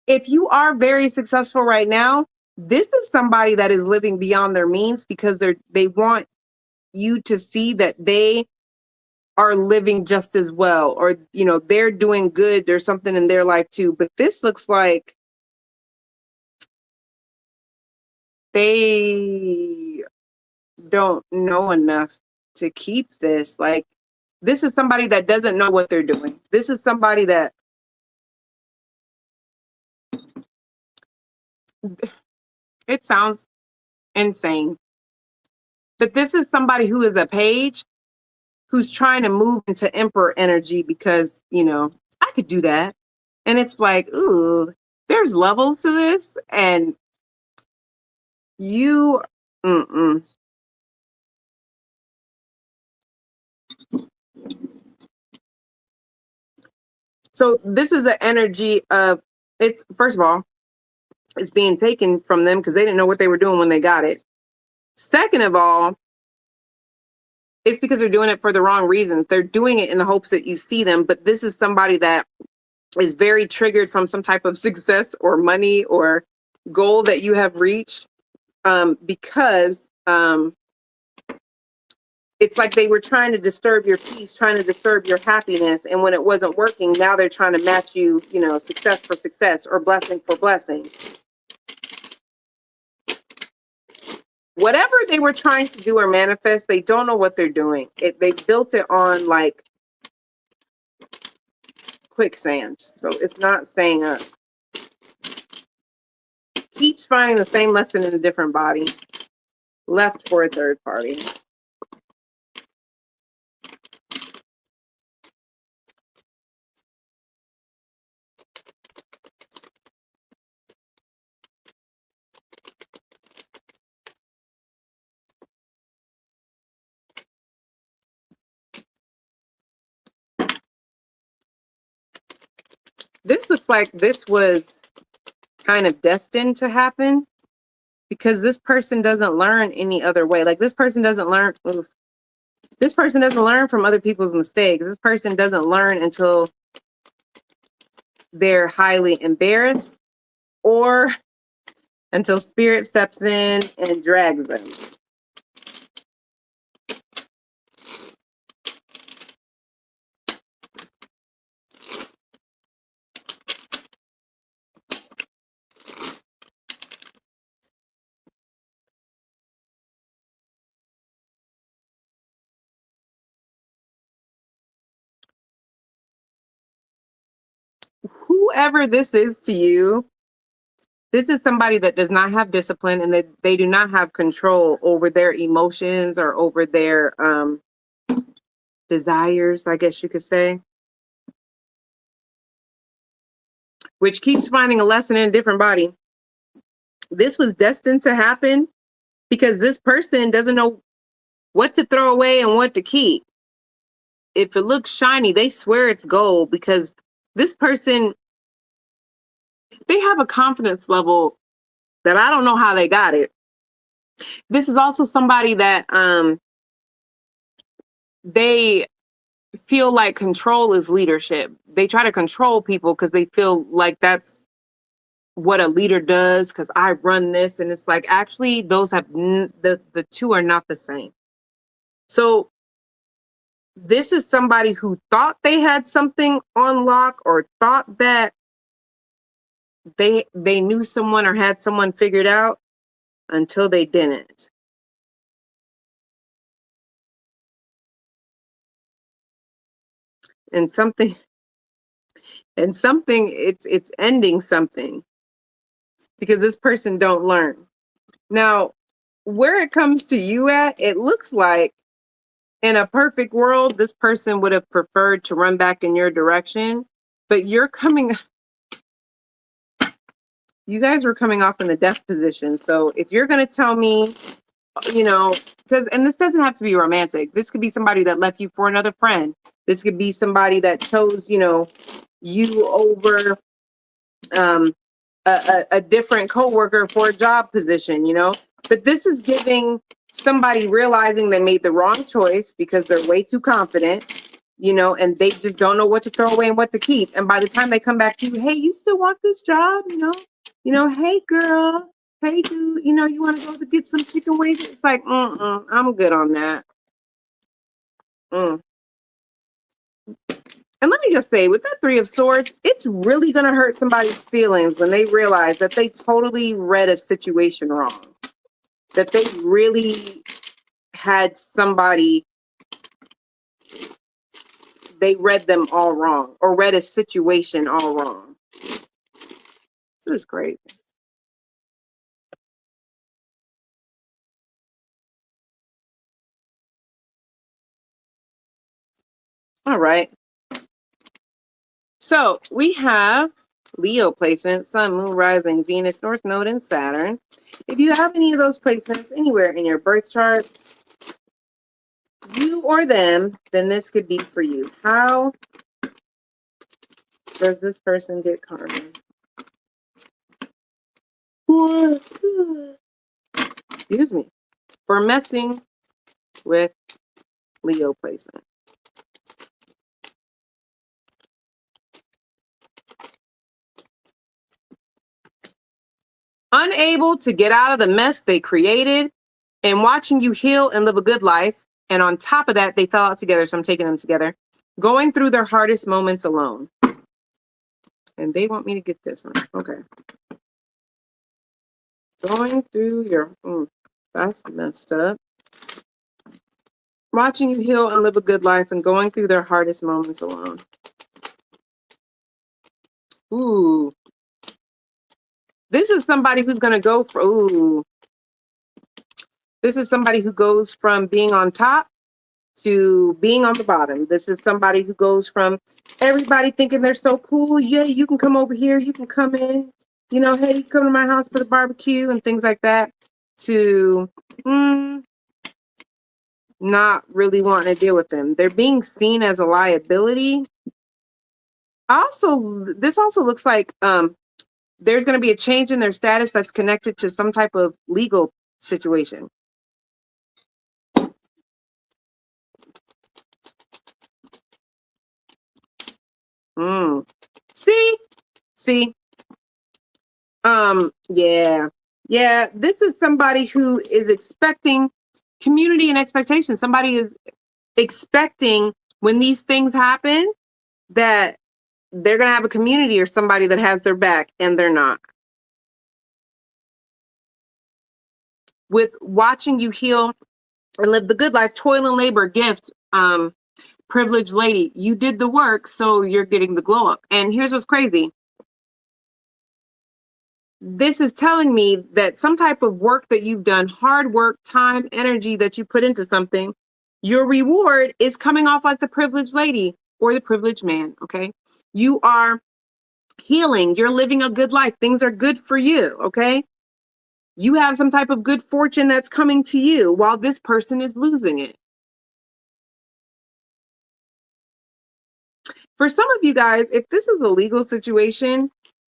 If you are very successful right now, this is somebody that is living beyond their means because they want you to see that they are living just as well, or they're doing good. There's something in their life too. But this looks like they don't know enough to keep this. Like, this is somebody that doesn't know what they're doing. This is somebody that it sounds insane, but this is somebody who is a page who's trying to move into emperor energy because, I could do that. And it's like, ooh, there's levels to this. And you, So this is the energy of, it's, first of all, it's being taken from them because they didn't know what they were doing when they got it. Second of all, it's because they're doing it for the wrong reasons. They're doing it in the hopes that you see them. But this is somebody that is very triggered from some type of success or money or goal that you have reached, because it's like they were trying to disturb your peace, trying to disturb your happiness. And when it wasn't working, now they're trying to match you, success for success or blessing for blessing. Whatever they were trying to do or manifest, they don't know what they're doing. They built it on like quicksand. So it's not staying up. Keeps finding the same lesson in a different body. Left for a third party. This looks like this was kind of destined to happen because this person doesn't learn any other way. Like, this person doesn't learn. This person doesn't learn from other people's mistakes. This person doesn't learn until they're highly embarrassed or until spirit steps in and drags them. Whoever this is to you, this is somebody that does not have discipline and that they do not have control over their emotions or over their desires, I guess you could say. which keeps finding a lesson in a different body. This was destined to happen because this person doesn't know what to throw away and what to keep. If it looks shiny, they swear it's gold because this person, they have a confidence level that I don't know how they got it. This is also somebody that they feel like control is leadership. They try to control people because they feel like that's what a leader does, because I run this. And it's like, actually, those have the two are not the same. So this is somebody who thought they had something on lock or thought that they knew someone or had someone figured out until they didn't. And something it's ending something because this person don't learn. Now, where it comes to you at, it looks like in a perfect world, this person would have preferred to run back in your direction, but you guys were coming off in the death position. So if you're going to tell me, and this doesn't have to be romantic. This could be somebody that left you for another friend. This could be somebody that chose, you over a different coworker for a job position, But this is giving somebody realizing they made the wrong choice because they're way too confident, and they just don't know what to throw away and what to keep. And by the time they come back to you, hey, you still want this job? Hey, girl, hey, dude, you want to go to get some chicken wings? It's like, I'm good on that. And let me just say, with that Three of Swords, it's really going to hurt somebody's feelings when they realize that they totally read a situation wrong. That they really had somebody, they read them all wrong or read a situation all wrong. This is great. All right. So we have Leo placement, Sun, Moon, Rising, Venus, North Node, and Saturn. If you have any of those placements anywhere in your birth chart, you or them, then this could be for you. How does this person get karma? Excuse me. For messing with Leo placement. Unable to get out of the mess they created and watching you heal and live a good life. And on top of that, they fell out together. So I'm taking them together. Going through their hardest moments alone. And they want me to get this one. Okay. Going through your... that's messed up. Watching you heal and live a good life and going through their hardest moments alone. Ooh. This is somebody who's going to go for... This is somebody who goes from being on top to being on the bottom. This is somebody who goes from everybody thinking they're so cool. Yeah, you can come over here. You can come in. Hey, you come to my house for the barbecue and things like that. To not really wanting to deal with them. They're being seen as a liability. This also looks like there's going to be a change in their status that's connected to some type of legal situation. See. Yeah. This is somebody who is expecting community and expectation. Somebody is expecting when these things happen that they're going to have a community or somebody that has their back, and they're not. With watching you heal and live the good life, toil and labor, gift, privileged lady, you did the work, so you're getting the glow up. And here's what's crazy. This is telling me that some type of work that you've done, hard work, time, energy that you put into something, your reward is coming off like the privileged lady or the privileged man, okay? You are healing. You're living a good life. Things are good for you. Okay. You have some type of good fortune that's coming to you while this person is losing it. For some of you guys, if this is a legal situation,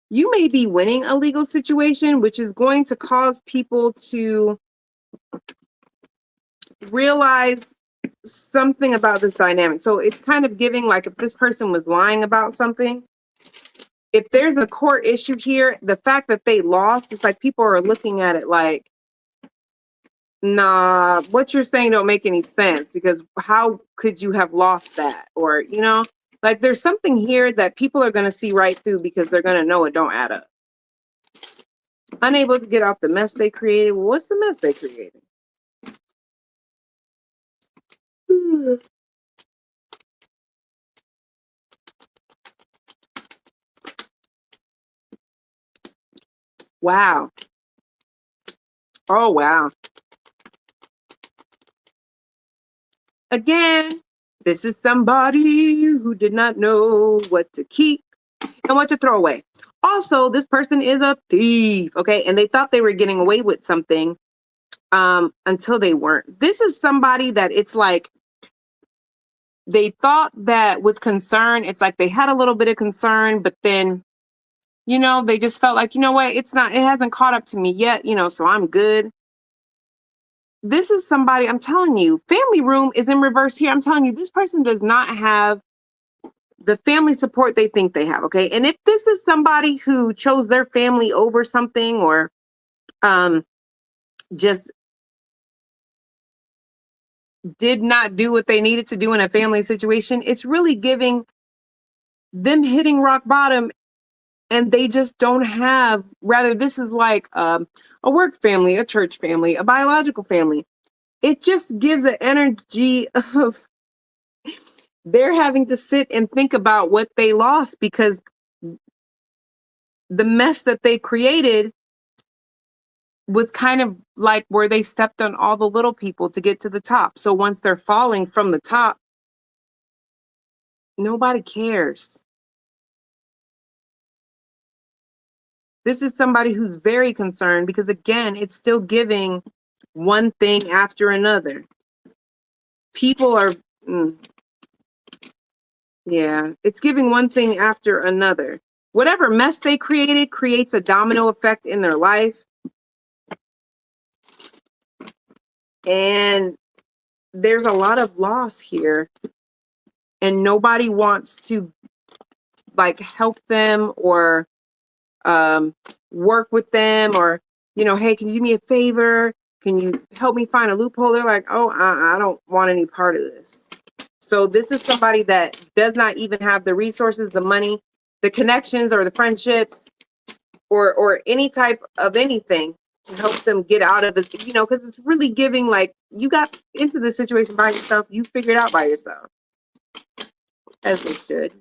you may be winning a legal situation, which is going to cause people to realize something about this dynamic. So it's kind of giving, like, if this person was lying about something, if there's a court issue here, the fact that they lost, it's like people are looking at it like, nah, what you're saying don't make any sense, because how could you have lost that? Or, you know, like there's something here that people are going to see right through because they're going to know it don't add up. Unable to get off the mess they created. Well, what's the mess they created? Wow. Oh, wow. Again, this is somebody who did not know what to keep and what to throw away. Also, this person is a thief, okay? And they thought they were getting away with something until they weren't. This is somebody that it's like they thought that with concern, it's like they had a little bit of concern, but then, you know, they just felt like, you know what, it hasn't caught up to me yet, you know, so I'm good. This is somebody, I'm telling you, family room is in reverse here. I'm telling you, this person does not have the family support they think they have, okay? And if this is somebody who chose their family over something, or just did not do what they needed to do in a family situation, it's really giving them hitting rock bottom, and they just don't have, rather this is like a work family, a church family, a biological family. It just gives an energy of they're having to sit and think about what they lost, because the mess that they created was kind of like where they stepped on all the little people to get to the top. So once they're falling from the top, nobody cares. This is somebody who's very concerned, because again, it's still giving one thing after another. People are, yeah, it's giving one thing after another. Whatever mess they created creates a domino effect in their life. And there's a lot of loss here. And nobody wants to like help them or work with them, or, you know, hey, can you do me a favor? Can you help me find a loophole? They're like, oh, I don't want any part of this. So this is somebody that does not even have the resources, the money, the connections, or the friendships, or any type of anything to help them get out of it, you know, because it's really giving like you got into this situation by yourself, you figured out by yourself, as they should.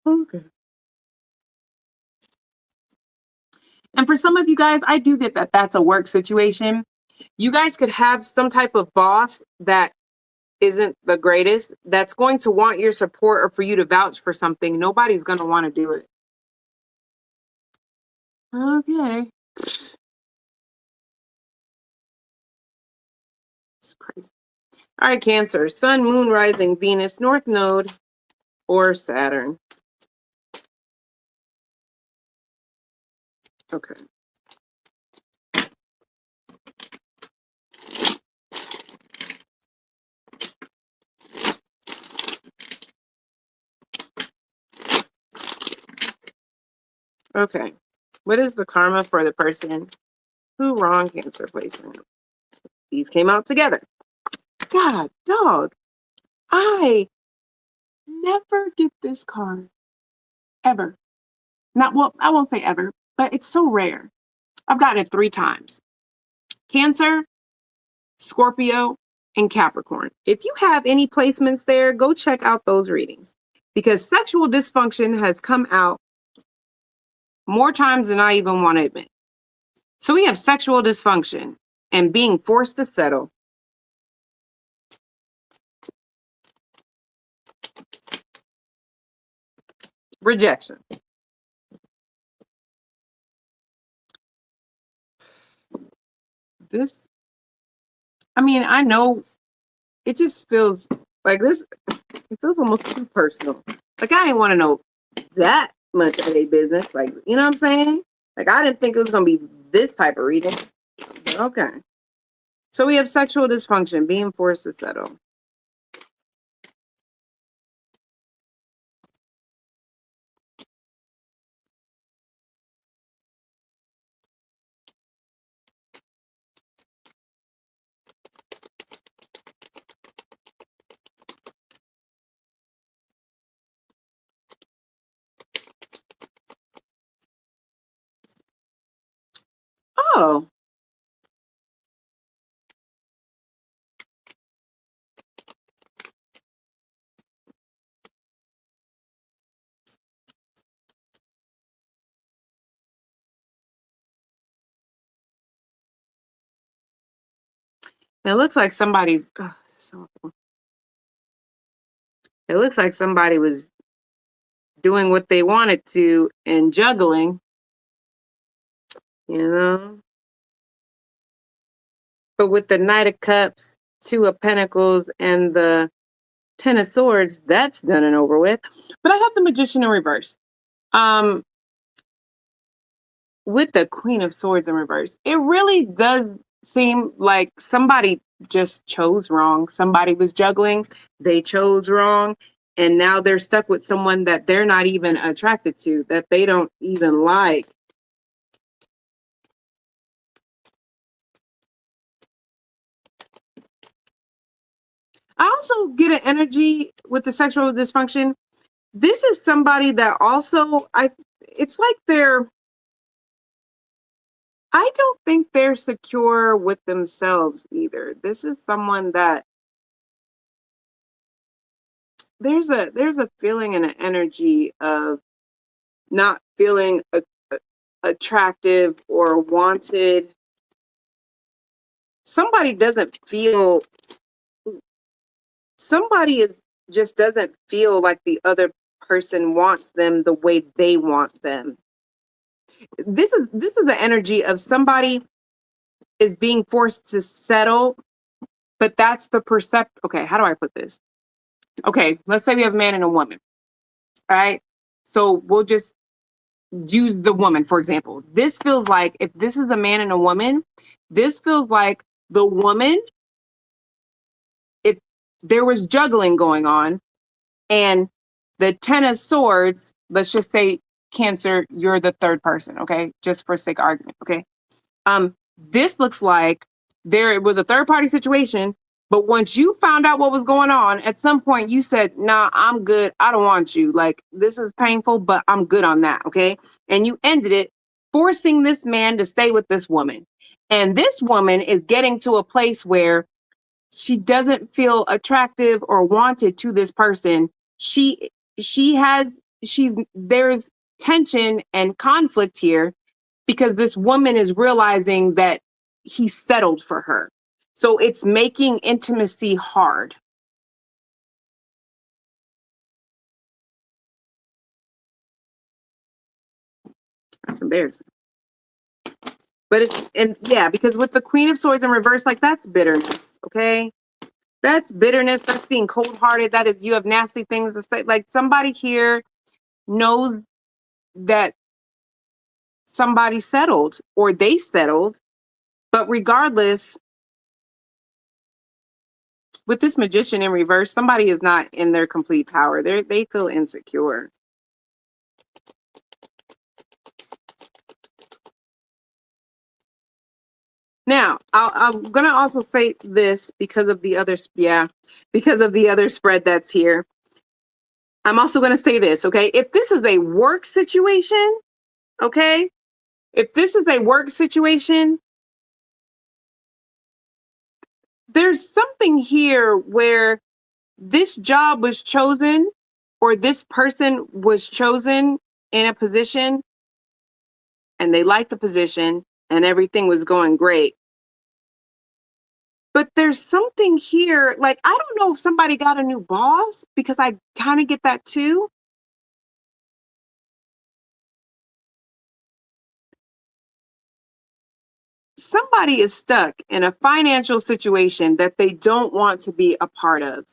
Okay. And for some of you guys, I do get that that's a work situation. You guys could have some type of boss that isn't the greatest, that's going to want your support or for you to vouch for something. Nobody's going to want to do it. Okay. It's crazy. All right, Cancer. Sun, Moon, Rising, Venus, North Node, or Saturn. Okay. Okay. What is the karma for the person who wrong Cancer placement? These came out together. God, dog. I never get this card. Ever. Not, well, I won't say ever, but it's so rare. I've gotten it 3 times. Cancer, Scorpio, and Capricorn. If you have any placements there, go check out those readings, because sexual dysfunction has come out more times than I even want to admit. So we have sexual dysfunction and being forced to settle. rejection. This, I mean, I know it just feels like this, it feels almost too personal. Like, I didn't want to know that much of a business. Like, you know what I'm saying? Like, I didn't think it was going to be this type of reading. Okay. So we have sexual dysfunction, being forced to settle. Oh, it looks like somebody's. Oh, it looks like somebody was doing what they wanted to and juggling, you know. But with the Knight of Cups, Two of Pentacles, and the Ten of Swords, that's done and over with. But I have the Magician in reverse. With the Queen of Swords in reverse, it really does seem like somebody just chose wrong. Somebody was juggling, they chose wrong, and now they're stuck with someone that they're not even attracted to, that they don't even like. I also get an energy with the sexual dysfunction. This is somebody that also, it's like I don't think they're secure with themselves either. This is someone that there's a feeling and an energy of not feeling attractive or wanted. Somebody doesn't feel, somebody is just doesn't feel like the other person wants them the way they want them. This is an energy of somebody is being forced to settle, but that's the percept. Okay, how do I put this? Okay, let's say we have a man and a woman. All right. So we'll just use the woman, for example. This feels like, if this is a man and a woman, this feels like the woman, if there was juggling going on, and the Ten of Swords, let's just say Cancer, you're the third person, okay? Just for sake of argument, okay? This looks like there was a third party situation, but once you found out what was going on, at some point you said, nah, I'm good. I don't want you. Like, this is painful, but I'm good on that, okay? And you ended it, forcing this man to stay with this woman. And this woman is getting to a place where she doesn't feel attractive or wanted to this person. She has, there's tension and conflict here because this woman is realizing that he settled for her. So it's making intimacy hard. That's embarrassing. But it's, and yeah, because with the Queen of Swords in reverse, like, that's bitterness, okay? That's bitterness. That's being cold hearted. That is, you have nasty things to say. Like, somebody here knows that somebody settled or they settled, but regardless, with this Magician in reverse, somebody is not in their complete power. They feel insecure. Now, I'm gonna also say this because of the other, because of the other spread that's here. I'm also gonna say this, okay? If this is a work situation, okay? If this is a work situation, there's something here where this job was chosen, or this person was chosen in a position, and they liked the position and everything was going great. But there's something here, like, I don't know if somebody got a new boss, because I kind of get that too. somebody is stuck in a financial situation that they don't want to be a part of,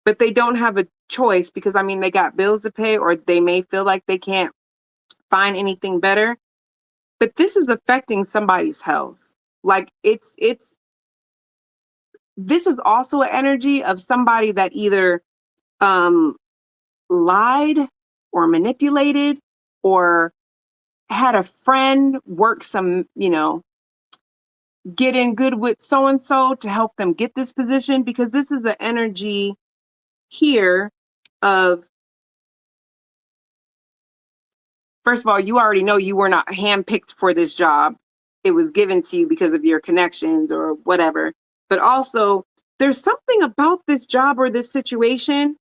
but they don't have a choice because, I mean, they got bills to pay or they may feel like they can't find anything better. But this is affecting somebody's health. Like this is also an energy of somebody that either lied or manipulated or had a friend work some, get in good with so and so to help them get this position, because this is the energy here of, first of all, you already know you were not handpicked for this job. It was given to you because of your connections or whatever. But also, there's something about this job or this situation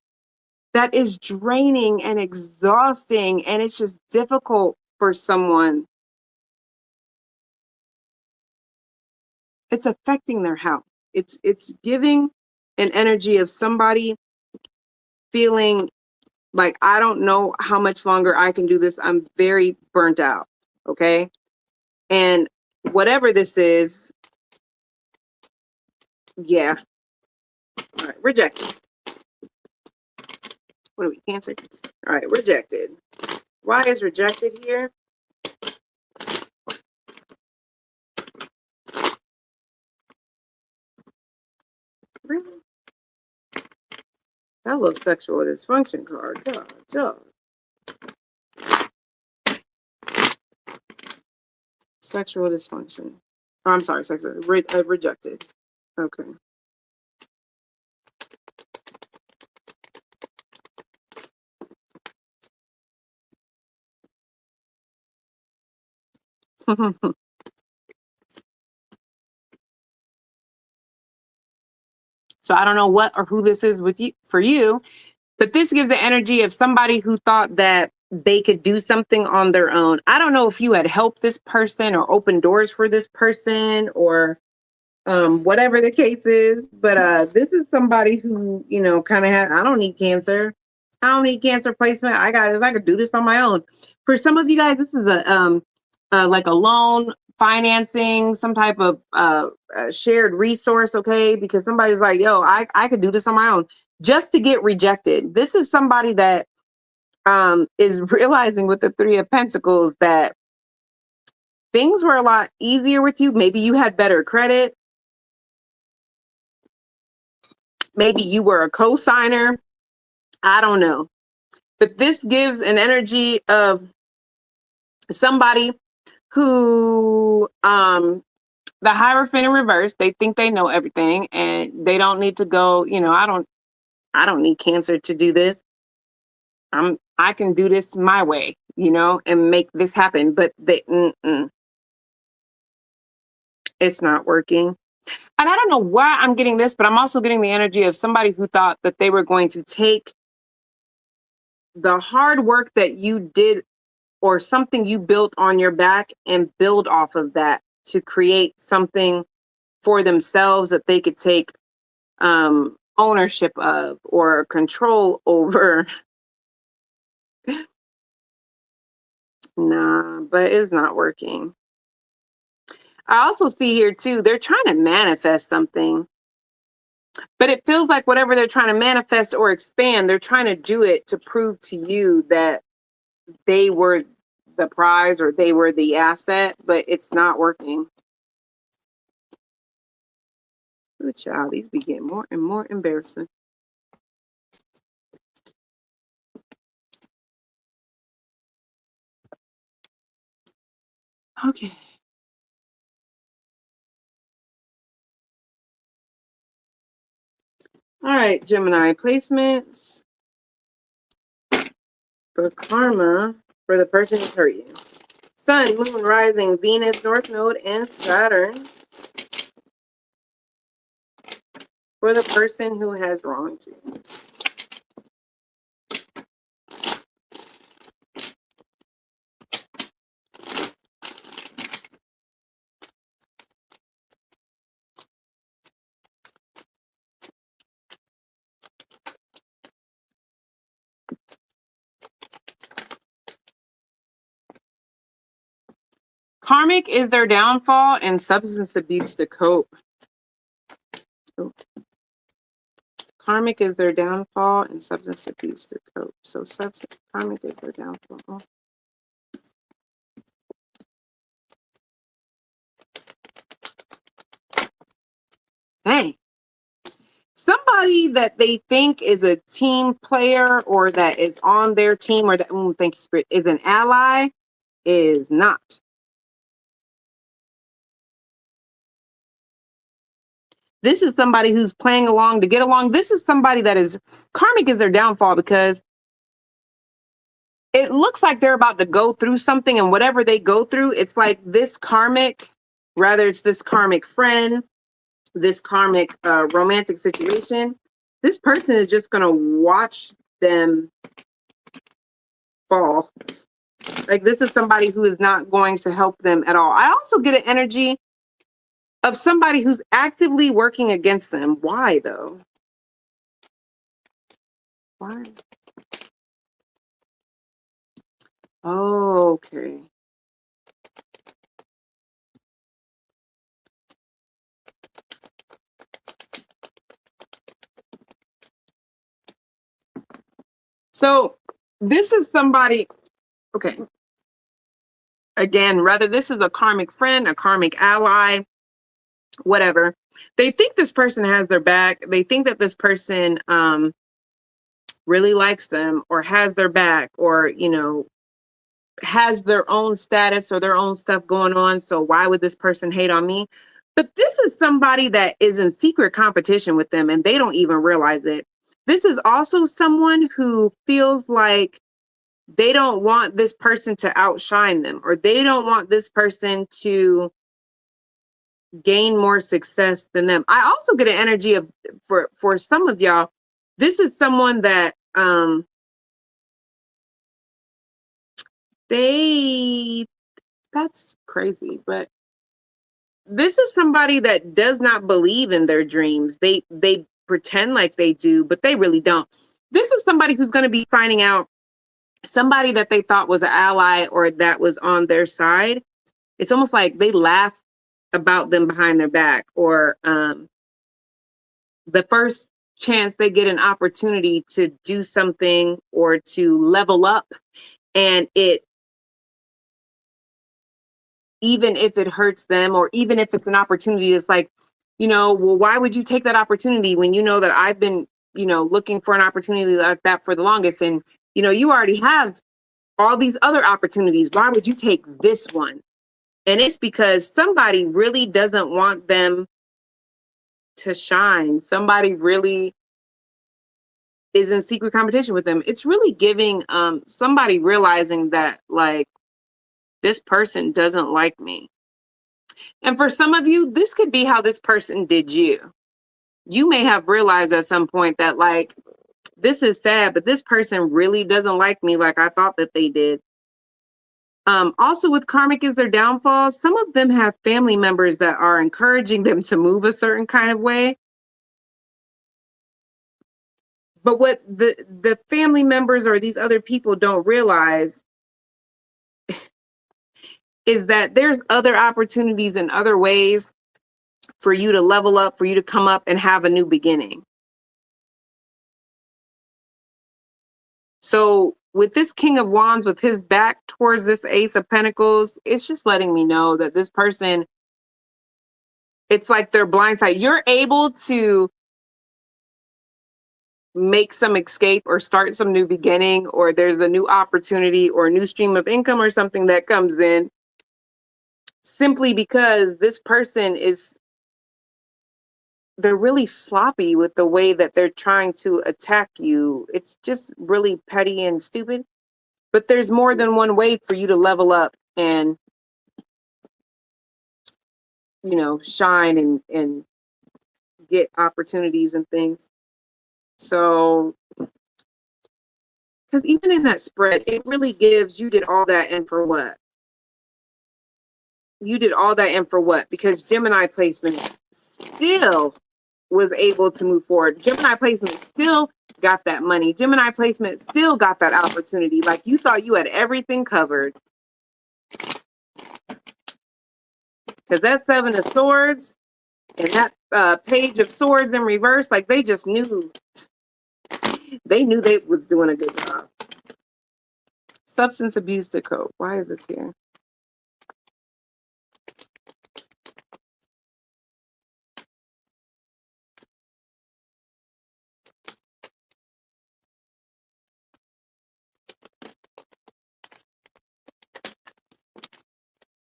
that is draining and exhausting, and it's just difficult for someone. It's affecting their health. It's giving an energy of somebody feeling like, I don't know how much longer I can do this. I'm very burnt out. Okay. And whatever this is, yeah. All right, rejected. What are we, Cancer? All right, rejected. Why is rejected here? Really? That little sexual dysfunction card. Duh. Sexual dysfunction. Oh, I'm sorry, sexual rejected. Okay. So I don't know what or who this is with you for you, but this gives the energy of somebody who thought that they could do something on their own. I don't know if you had helped this person or opened doors for this person or whatever the case is, but this is somebody who, kind of had, I don't need Cancer. I don't need Cancer placement. I got this. I could do this on my own. For some of you guys, this is like a loan financing, some type of shared resource, okay? Because somebody's like, yo, I could do this on my own just to get rejected. This is somebody that is realizing with the Three of Pentacles that things were a lot easier with you. Maybe you had better credit. Maybe you were a co-signer. I don't know. But this gives an energy of somebody who the Hierophant in reverse, they think they know everything and they don't need to go, I don't need Cancer to do this. I can do this my way, and make this happen. But it's not working. And I don't know why I'm getting this, but I'm also getting the energy of somebody who thought that they were going to take the hard work that you did or something you built on your back and build off of that to create something for themselves that they could take ownership of or control over. Nah, but it's not working. I also see here too, they're trying to manifest something, but it feels like whatever they're trying to manifest or expand, they're trying to do it to prove to you that they were the prize or they were the asset, but it's not working. Good child, these be getting more and more embarrassing. Okay. All right, Gemini, placements for karma for the person who hurt you. Sun, Moon, Rising, Venus, North Node, and Saturn for the person who has wronged you. Karmic is their downfall and substance abuse to cope. Oh. Karmic is their downfall and substance abuse to cope. So karmic is their downfall. Oh. Dang. Somebody that they think is a team player or that is on their team or that, thank you, Spirit, is an ally is not. This is somebody who's playing along to get along. This is somebody that is, karmic is their downfall because it looks like they're about to go through something, and whatever they go through, it's like this karmic, rather it's this karmic friend, this karmic romantic situation, this person is just going to watch them fall. Like this is somebody who is not going to help them at all. I also get an energy of somebody who's actively working against them. Why though? Why? Oh, okay. So this is somebody, okay. Again, whether this is a karmic friend, a karmic ally, whatever, they think this person has their back. They think that this person really likes them or has their back or, you know, has their own status or their own stuff going on. So why would this person hate on me? But this is somebody that is in secret competition with them and they don't even realize it. This is also someone who feels like they don't want this person to outshine them, or they don't want this person to gain more success than them. I also get an energy of, for some of y'all, this is someone that that's crazy, but this is somebody that does not believe in their dreams. They pretend like they do, but they really don't. This is somebody who's going to be finding out somebody that they thought was an ally or that was on their side. It's almost like they laugh about them behind their back, or the first chance they get an opportunity to do something or to level up, and it, even if it hurts them or even if it's an opportunity, it's like, you know, well, why would you take that opportunity when you know that I've been, you know, looking for an opportunity like that for the longest, and you know, you already have all these other opportunities. Why would you take this one? And it's because somebody really doesn't want them to shine. Somebody really is in secret competition with them. It's really giving somebody realizing that, like, this person doesn't like me. And for some of you, this could be how this person did you. You may have realized at some point that, like, this is sad, but this person really doesn't like me like I thought that they did. Also with karmic is their downfall. Some of them have family members that are encouraging them to move a certain kind of way. But what the family members or these other people don't realize is that there's other opportunities and other ways for you to level up, for you to come up and have a new beginning. So with this King of Wands, with his back towards this Ace of Pentacles, it's just letting me know that this person, it's like their blind side. You're able to make some escape or start some new beginning, or there's a new opportunity or a new stream of income or something that comes in simply because this person is, they're really sloppy with the way that they're trying to attack you. It's just really petty and stupid. But there's more than one way for you to level up and, you know, shine and get opportunities and things. So, because even in that spread, it really gives, you did all that and for what? You did all that and for what? Because Gemini placement still was able to move forward. Gemini placement still got that money. Gemini placement still got that opportunity. Like, you thought you had everything covered. Because that Seven of Swords and that Page of Swords in reverse, like they just knew. They knew they was doing a good job. Substance abuse to cope. Why is this here?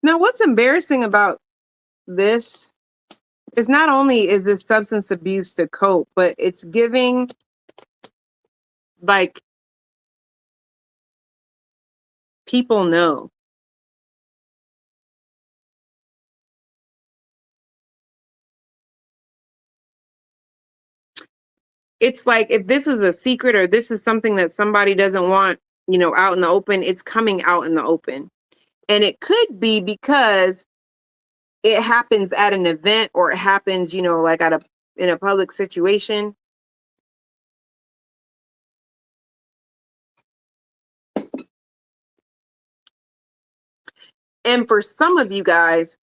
Now, what's embarrassing about this is not only is this substance abuse to cope, but it's giving like people know. It's like if this is a secret or this is something that somebody doesn't want, you know, out in the open, it's coming out in the open. And it could be because it happens at an event or it happens, you know, like in a public situation. And for some of you guys,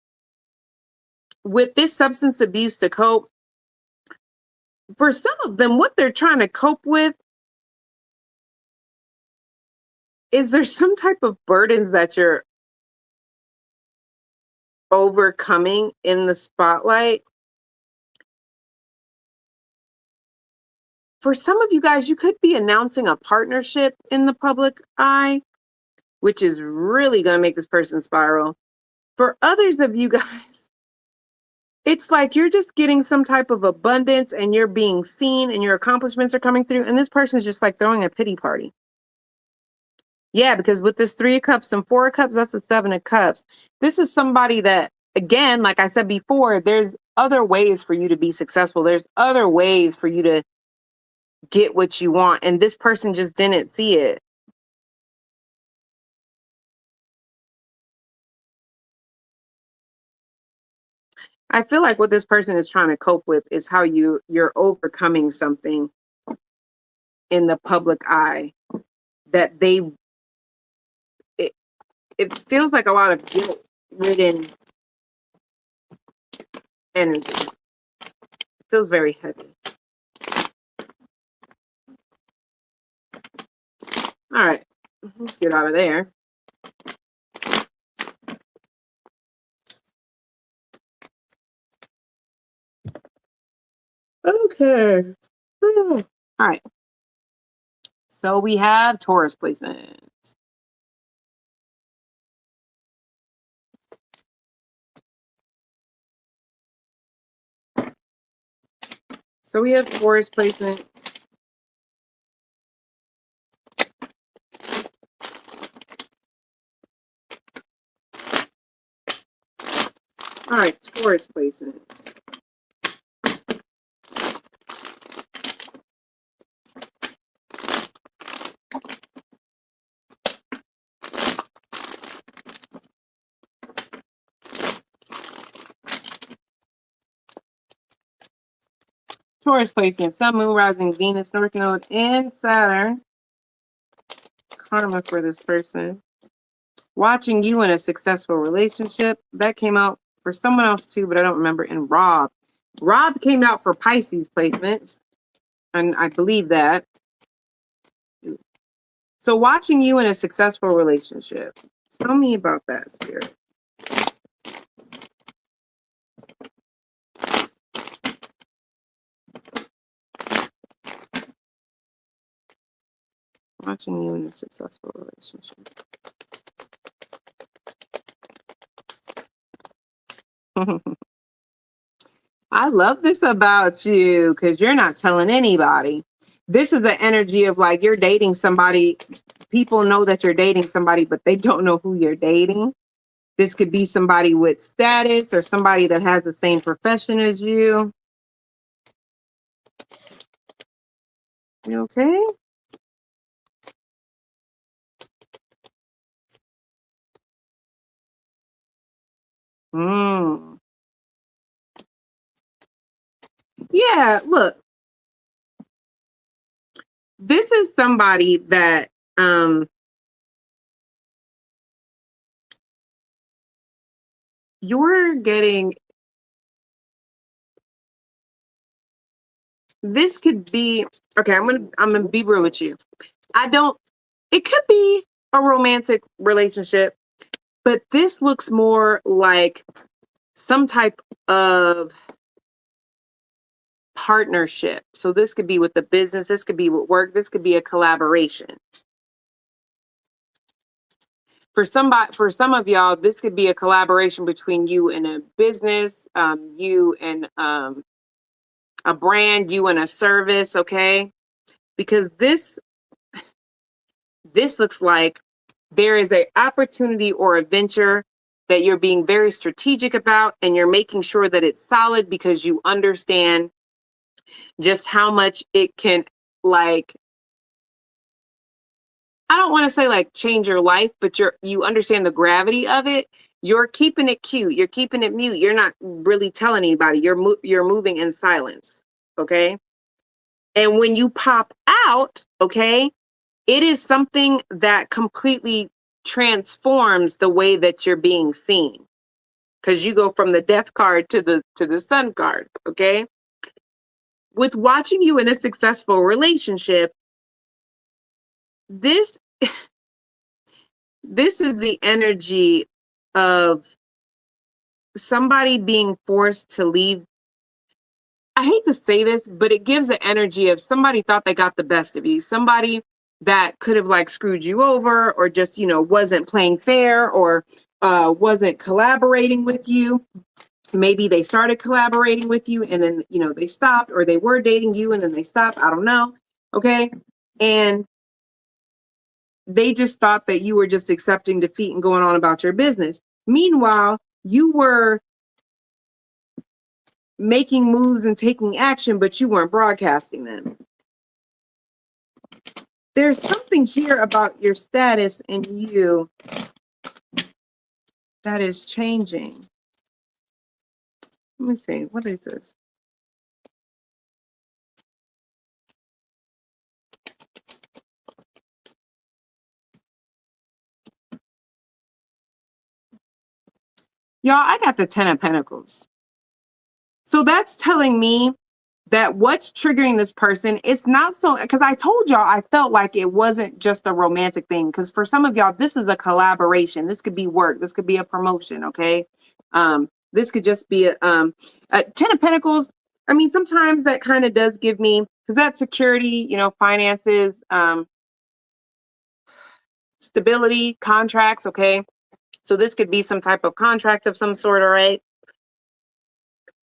with this substance abuse to cope, for some of them, what they're trying to cope with is there some type of burdens that you're overcoming in the spotlight. For some of you guys, you could be announcing a partnership in the public eye, which is really going to make this person spiral. For others of you guys, it's like you're just getting some type of abundance and you're being seen and your accomplishments are coming through. And this person is just like throwing a pity party. Yeah, because with this 3 of Cups and 4 of Cups, that's the 7 of Cups. This is somebody that, again, like I said before, there's other ways for you to be successful. There's other ways for you to get what you want. And this person just didn't see it. I feel like what this person is trying to cope with is how you're overcoming something in the public eye that it feels like a lot of guilt-ridden energy. It feels very heavy. All right, let's get out of there. Okay. All right. So we have Taurus placement. So we have Taurus placements. All right, Taurus placements. Taurus placement, Sun, Moon, Rising, Venus, North Node, and Saturn. Karma for this person. Watching you in a successful relationship. That came out for someone else too, but I don't remember. And Rob. Rob came out for Pisces placements. And I believe that. So watching you in a successful relationship. Tell me about that, Spirit. Watching you in a successful relationship. I love this about you because you're not telling anybody. This is the energy of like you're dating somebody. People know that you're dating somebody, but they don't know who you're dating. This could be somebody with status or somebody that has the same profession as you. You okay? Yeah, look. This is somebody that you're getting, this could be, okay, I'm gonna be real with you. It could be a romantic relationship, but this looks more like some type of partnership. So this could be with the business, this could be with work, this could be a collaboration. For some of y'all, this could be a collaboration between you and a business, you and a brand, you and a service, okay? Because this looks like there is an opportunity or a venture that you're being very strategic about, and you're making sure that it's solid because you understand just how much it can, like, I don't want to say like change your life, but you understand the gravity of it. You're keeping it cute. You're keeping it mute. You're not really telling anybody. You're moving in silence, okay? And when you pop out, okay, it is something that completely transforms the way that you're being seen. Because you go from the death card to the sun card, okay? With watching you in a successful relationship, this this is the energy of somebody being forced to leave. I hate to say this, but it gives the energy of somebody thought they got the best of you. Somebody that could have like screwed you over, or just, wasn't playing fair, or wasn't collaborating with you. Maybe they started collaborating with you and then, they stopped, or they were dating you and then they stopped. I don't know. Okay. And they just thought that you were just accepting defeat and going on about your business. Meanwhile, you were making moves and taking action, but you weren't broadcasting them. There's something here about your status and you that is changing. Let me see. What is this? Y'all, I got the 10 of Pentacles. So that's telling me that what's triggering this person, it's not so, because I told y'all I felt like it wasn't just a romantic thing. Because for some of y'all, this is a collaboration. This could be work. This could be a promotion. Okay. This could just be a 10 of Pentacles. I mean, sometimes that kind of does give me, because that's security, finances, stability, contracts. Okay. So this could be some type of contract of some sort. All right.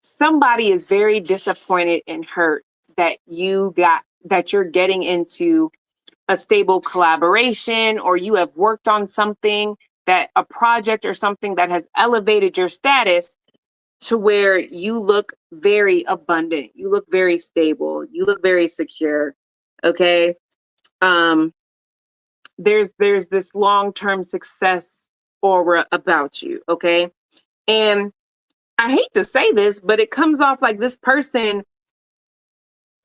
Somebody is very disappointed and hurt that you're getting into a stable collaboration, or you have worked on something, that a project or something that has elevated your status to where you look very abundant, you look very stable, you look very secure. Okay. There's this long-term success aura about you. Okay. And I hate to say this, but it comes off like this person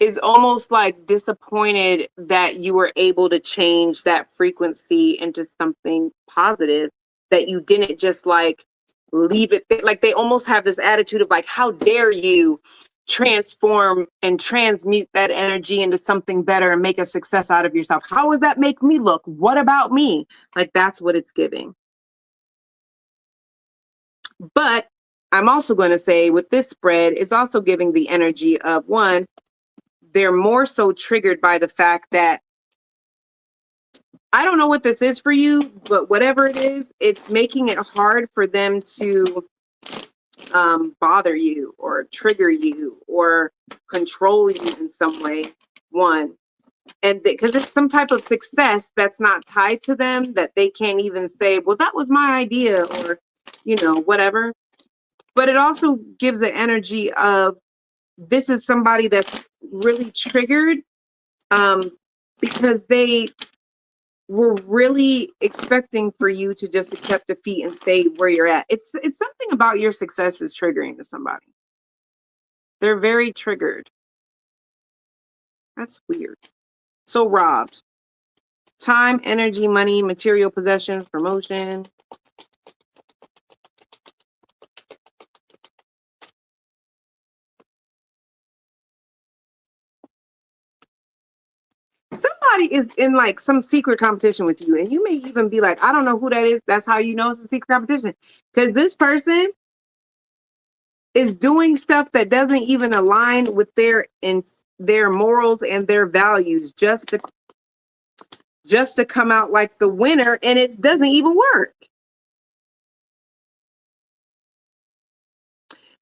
is almost like disappointed that you were able to change that frequency into something positive, that you didn't just like leave it there. Like they almost have this attitude of like, how dare you transform and transmute that energy into something better and make a success out of yourself? How would that make me look? What about me? Like that's what it's giving. But I'm also going to say with this spread, it's also giving the energy of one, they're more so triggered by the fact that I don't know what this is for you, but whatever it is, it's making it hard for them to bother you or trigger you or control you in some way. One, and because it's some type of success that's not tied to them, that they can't even say, well, that was my idea, or, whatever. But it also gives an energy of this is somebody that's really triggered because they were really expecting for you to just accept defeat and stay where you're at. It's something about your success is triggering to somebody. They're very triggered. That's weird. So robbed. Time, energy, money, material possessions, promotion. somebody is in like some secret competition with you, and you may even be like, I don't know who that is. That's how you know it's a secret competition, because this person is doing stuff that doesn't even align with their morals and their values, just to come out like the winner, and it doesn't even work.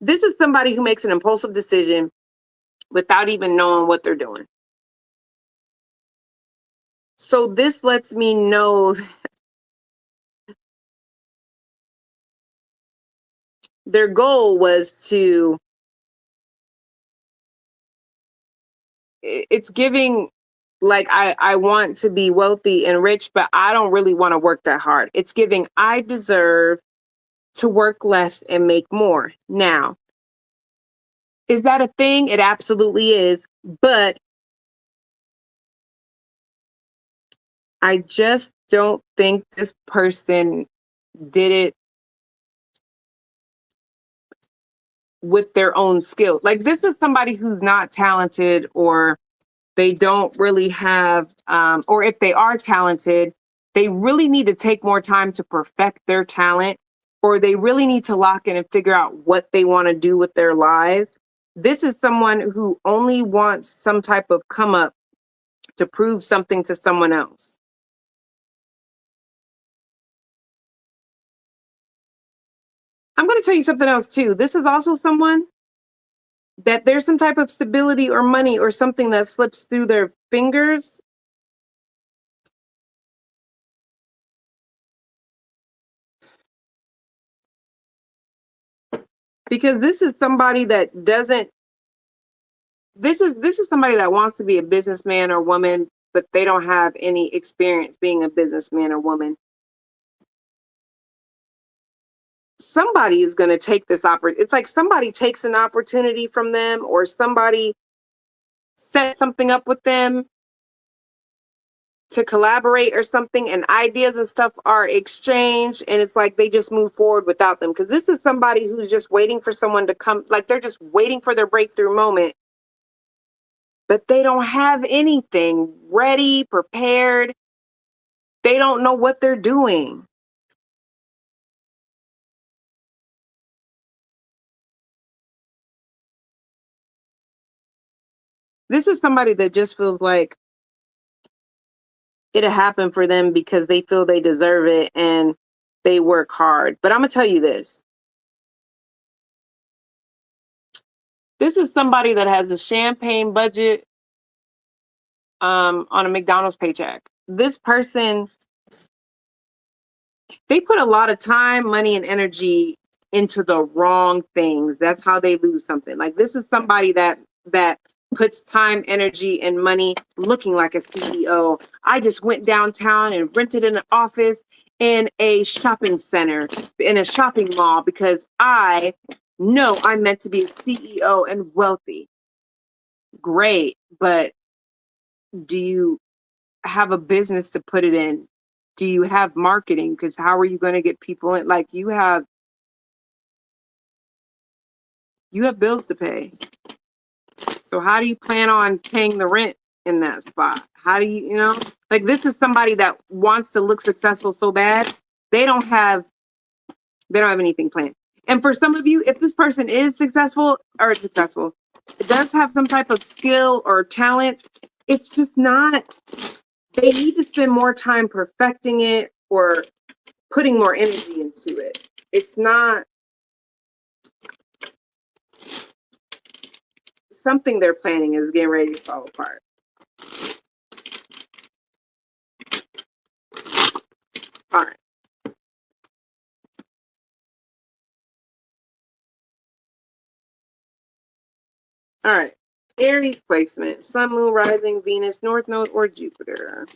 This is somebody who makes an impulsive decision without even knowing what they're doing. So this lets me know their goal was to, it's giving like, I want to be wealthy and rich, but I don't really want to work that hard. It's giving, I deserve to work less and make more. Now, is that a thing? It absolutely is. But I just don't think this person did it with their own skill. Like, this is somebody who's not talented, or they don't really have, or if they are talented, they really need to take more time to perfect their talent, or they really need to lock in and figure out what they want to do with their lives. This is someone who only wants some type of come up to prove something to someone else. I'm going to tell you something else too. This is also someone that there's some type of stability or money or something that slips through their fingers. Because this is somebody that doesn't, this is somebody that wants to be a businessman or woman, but they don't have any experience being a businessman or woman. Somebody is going to take this opportunity. It's like somebody takes an opportunity from them, or somebody sets something up with them to collaborate or something, and ideas and stuff are exchanged, and it's like they just move forward without them. Because this is somebody who's just waiting for someone to come, like they're just waiting for their breakthrough moment, but they don't have anything ready, prepared. They don't know what they're doing. This is somebody that just feels like it'll happen for them because they feel they deserve it and they work hard. But I'm going to tell you this. This is somebody that has a champagne budget on a McDonald's paycheck. This person, they put a lot of time, money, and energy into the wrong things. That's how they lose something. Like, this is somebody that puts time, energy, and money looking like a CEO. I just went downtown and rented an office in a shopping center, in a shopping mall, because I know I'm meant to be a CEO and wealthy. Great, but do you have a business to put it in? Do you have marketing? Because how are you going to get people in? Like, you have bills to pay. So how do you plan on paying the rent in that spot? How do you, like, this is somebody that wants to look successful so bad. They don't have anything planned. And for some of you, if this person is successful, it does have some type of skill or talent, it's just not, they need to spend more time perfecting it or putting more energy into it. It's not something they're planning is getting ready to fall apart. All right. All right. Aries placement, Sun, Moon, Rising, Venus, North Node, or Jupiter.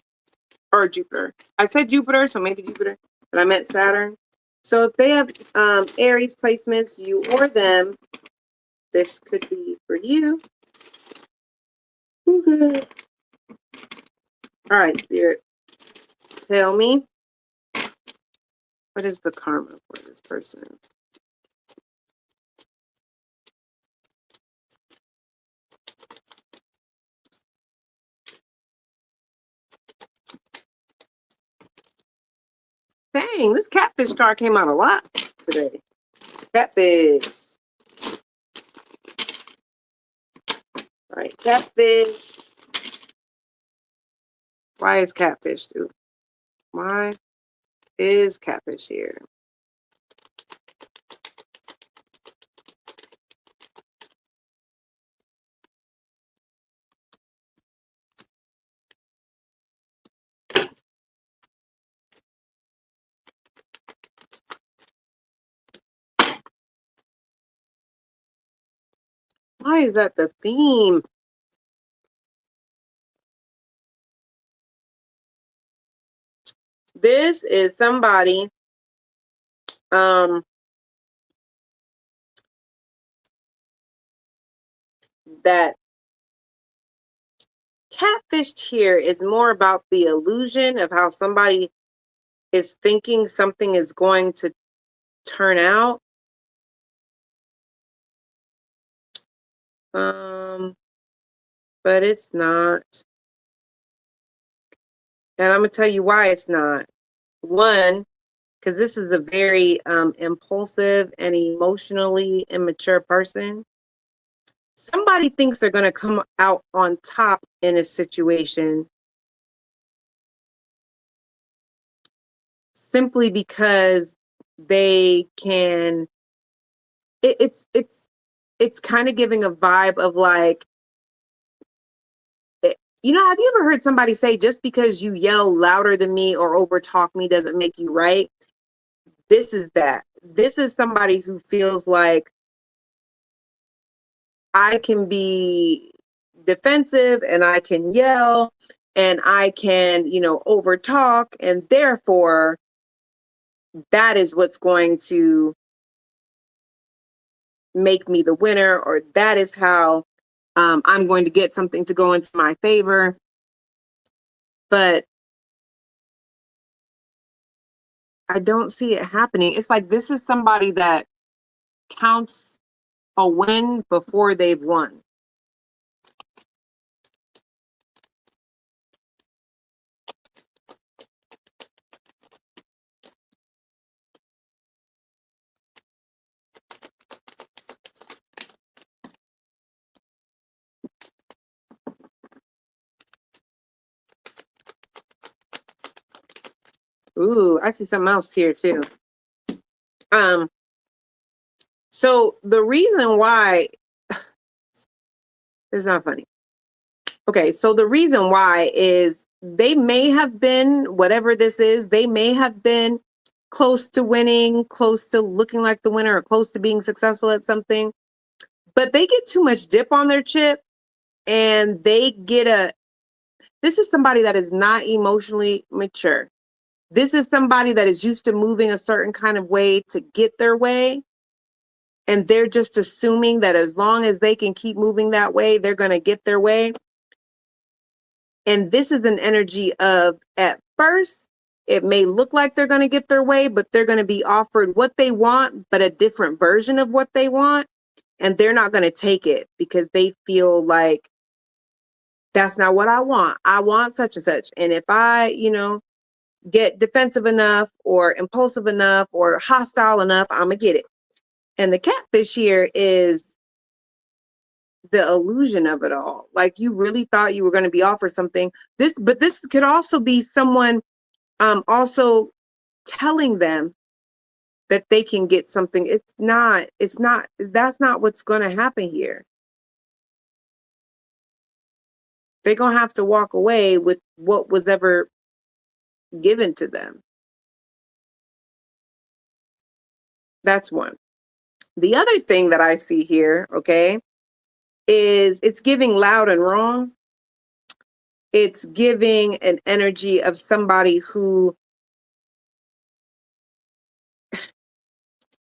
Or Jupiter. I said Jupiter, so maybe Jupiter, but I meant Saturn. So if they have Aries placements, you or them, this could be for you. Okay. All right, Spirit. Tell me, what is the karma for this person? Dang, this catfish card came out a lot today. Catfish. All right, catfish. Why is catfish due? Why is catfish here? Why is that the theme? This is somebody that catfished here is more about the illusion of how somebody is thinking something is going to turn out. But it's not. And I'm gonna tell you why it's not. One, because this is a very impulsive and emotionally immature person. Somebody thinks they're going to come out on top in a situation simply because they can. It's kind of giving a vibe of like, you know, have you ever heard somebody say, just because you yell louder than me or overtalk me doesn't make you right? This is that. This is somebody who feels like I can be defensive and I can yell and I can, you know, overtalk, and therefore that is what's going to make me the winner, or that is how I'm going to get something to go into my favor. But I don't see it happening. It's like this is somebody that counts a win before they've won. Ooh, I see something else here too. So the reason why it's not funny. Okay, so the reason why is they may have been, whatever this is, they may have been close to winning, close to looking like the winner, or close to being successful at something, but they get too much dip on their chip and this is somebody that is not emotionally mature. This is somebody that is used to moving a certain kind of way to get their way. And they're just assuming that as long as they can keep moving that way, they're going to get their way. And this is an energy of, at first, it may look like they're going to get their way, but they're going to be offered what they want, but a different version of what they want. And they're not going to take it because they feel like that's not what I want. I want such and such. And if I, you know, get defensive enough or impulsive enough or hostile enough, I'm going to get it. And the catfish here is the illusion of it all. Like, you really thought you were going to be offered something. But this could also be someone also telling them that they can get something. That's not what's going to happen here. They're going to have to walk away with what was ever given to them. That's one. The other thing that I see here, okay, is it's giving loud and wrong. It's giving an energy of somebody who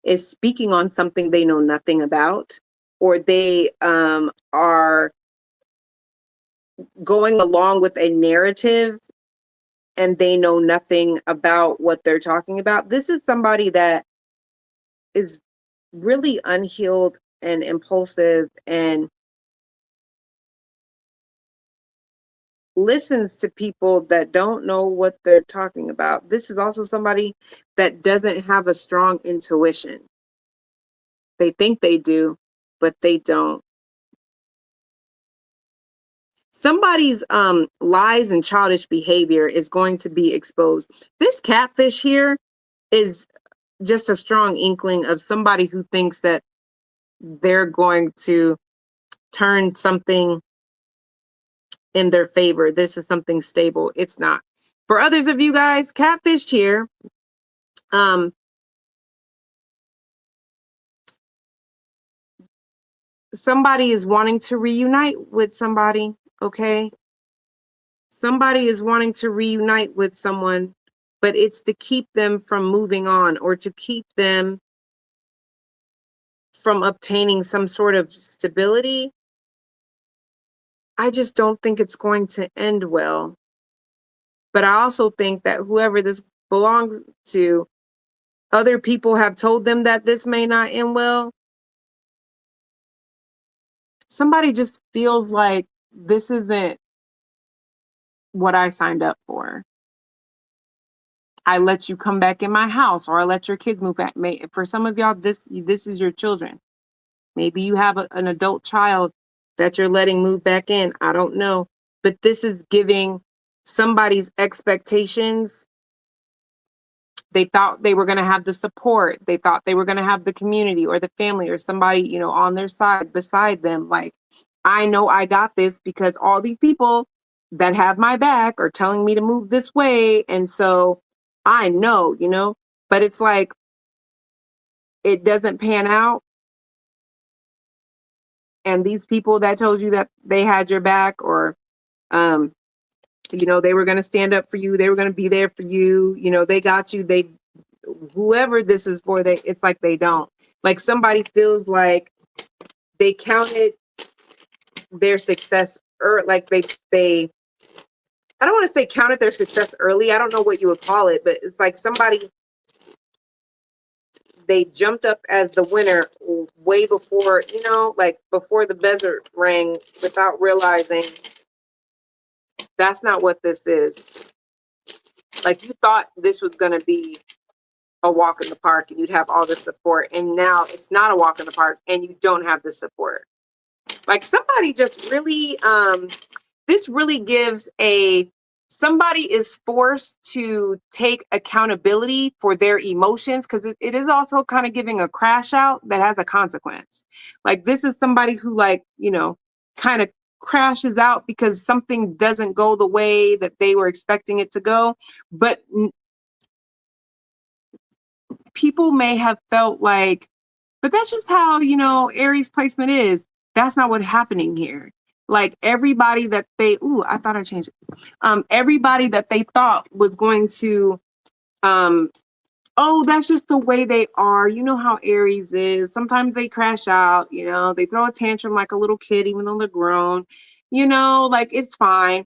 is speaking on something they know nothing about, or they are going along with a narrative and they know nothing about what they're talking about. This is somebody that is really unhealed and impulsive, and listens to people that don't know what they're talking about. This is also somebody that doesn't have a strong intuition. They think they do, but they don't. Somebody's lies and childish behavior is going to be exposed. This catfish here is just a strong inkling of somebody who thinks that they're going to turn something in their favor. This is something stable. It's not. For others of you guys, catfish here, somebody is wanting to reunite with somebody, okay? Somebody is wanting to reunite with someone, but it's to keep them from moving on or to keep them from obtaining some sort of stability. I just don't think it's going to end well. But I also think that whoever this belongs to, other people have told them that this may not end well. Somebody just feels like this isn't what I signed up for. I let you come back in my house, or I let your kids move back. For some of y'all, this is your children. Maybe you have an adult child that you're letting move back in. I don't know. But this is giving somebody's expectations. They thought they were going to have the support. They thought they were going to have the community or the family or somebody, you know, on their side beside them. Like, I know I got this because all these people that have my back are telling me to move this way. And so I know, you know, but it's like, it doesn't pan out. And these people that told you that they had your back, or, you know, they were going to stand up for you, they were going to be there for you, you know, they got you, whoever this is for, it's like they don't. Like, somebody feels like they counted their success, or like they I don't want to say counted their success early. I don't know what you would call it, but it's like somebody, they jumped up as the winner way before, you know, like before the buzzer rang, without realizing that's not what this is. Like, you thought this was going to be a walk in the park and you'd have all the support, and now it's not a walk in the park and you don't have the support. Like, somebody just really, this really gives somebody is forced to take accountability for their emotions, because it is also kind of giving a crash out that has a consequence. Like, this is somebody who, like, you know, kind of crashes out because something doesn't go the way that they were expecting it to go. But people may have felt like, but that's just how, you know, Aries placement is. That's not what's happening here. Like, everybody that I thought I changed it. Everybody that they thought was going to, oh, that's just the way they are. You know how Aries is. Sometimes they crash out, you know, they throw a tantrum like a little kid, even though they're grown, you know, like, it's fine.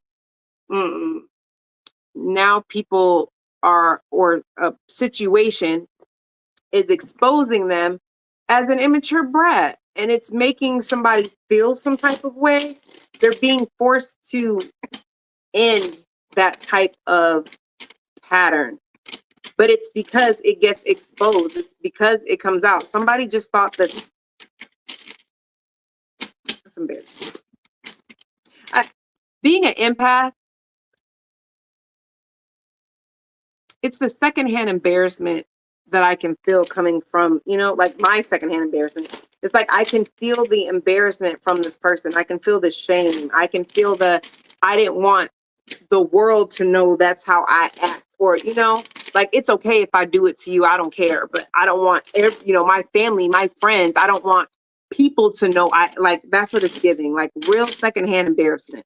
Now people are, or a situation is exposing them as an immature brat, and it's making somebody feel some type of way. They're being forced to end that type of pattern, but it's because it gets exposed. It's because it comes out. Somebody just thought that. That's embarrassing. Being an empath, it's the secondhand embarrassment that I can feel coming from, you know, like my secondhand embarrassment. It's like I can feel the embarrassment from this person. I can feel the shame. I can feel I didn't want the world to know that's how I act. Or, you know, like, it's okay if I do it to you. I don't care. But I don't want, you know, my family, my friends, I don't want people to know. That's what it's giving. Like, real secondhand embarrassment.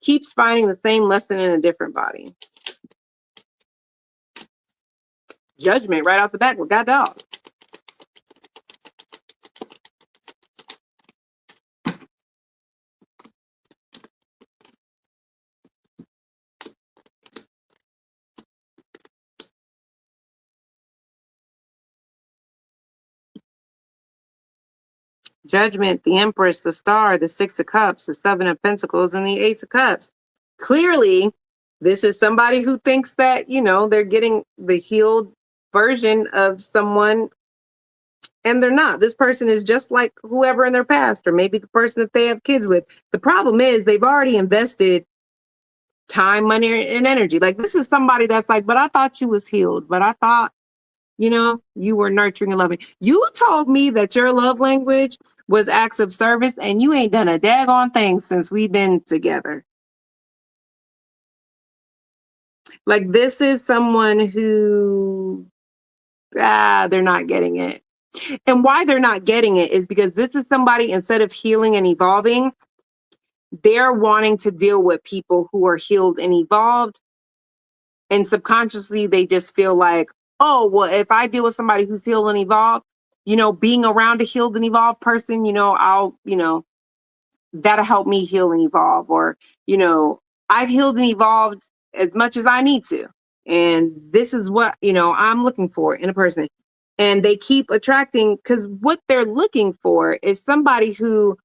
Keeps finding the same lesson in a different body. Judgment right off the bat with God dog. Judgment, the Empress, the Star, the Six of Cups, the Seven of Pentacles, and the Ace of Cups. Clearly, this is somebody who thinks that, they're getting the healed version of someone, and they're not. This person is just like whoever in their past, or maybe the person that they have kids with. The problem is they've already invested time, money, and energy. Like, this is somebody that's like, but I thought you was healed, but I thought, you were nurturing and loving. You told me that your love language was acts of service, and you ain't done a daggone thing since we've been together. Like, this is someone who, they're not getting it. And why they're not getting it is because this is somebody, instead of healing and evolving, they're wanting to deal with people who are healed and evolved. And subconsciously, they just feel like, oh, well, if I deal with somebody who's healed and evolved, being around a healed and evolved person, that'll help me heal and evolve. Or, I've healed and evolved as much as I need to. And this is what, I'm looking for in a person. And they keep attracting, because what they're looking for is somebody who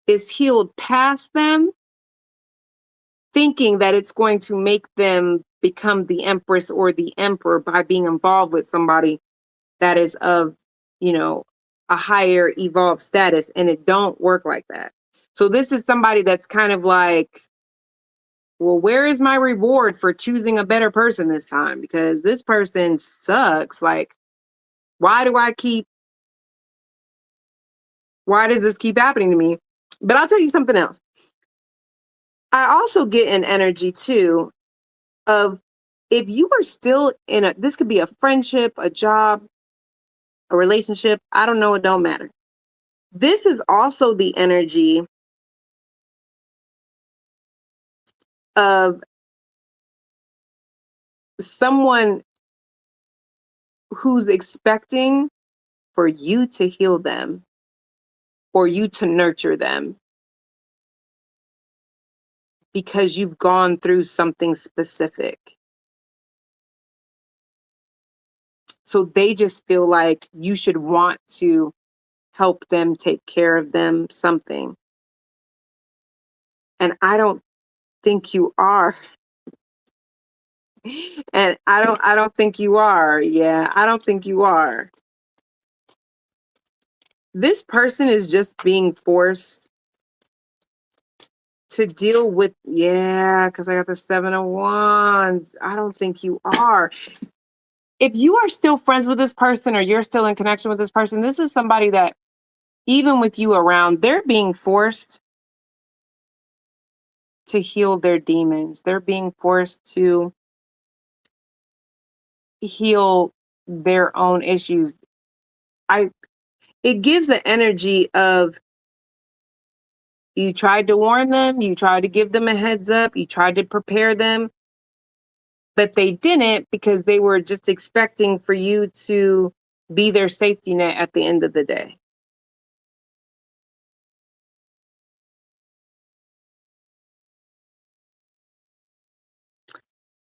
is healed past them, thinking that it's going to make them become the Empress or the Emperor by being involved with somebody that is of, a higher evolved status. And it don't work like that. So this is somebody that's kind of like, well, where is my reward for choosing a better person this time? Because this person sucks. Like, why does this keep happening to me? But I'll tell you something else. I also get an energy too of, if you are still this could be a friendship, a job, a relationship, I don't know, it don't matter. This is also the energy of someone who's expecting for you to heal them or you to nurture them because you've gone through something specific. So they just feel like you should want to help them, take care of them, something. And I don't think you are. And I don't think you are. Yeah, I don't think you are. This person is just being forced to deal with, because I got the Seven of Wands. I don't think you are. If you are still friends with this person or you're still in connection with this person, this is somebody that, even with you around, they're being forced to heal their demons. They're being forced to heal their own issues. It gives an energy of, you tried to warn them, you tried to give them a heads up, you tried to prepare them, but they didn't, because they were just expecting for you to be their safety net at the end of the day.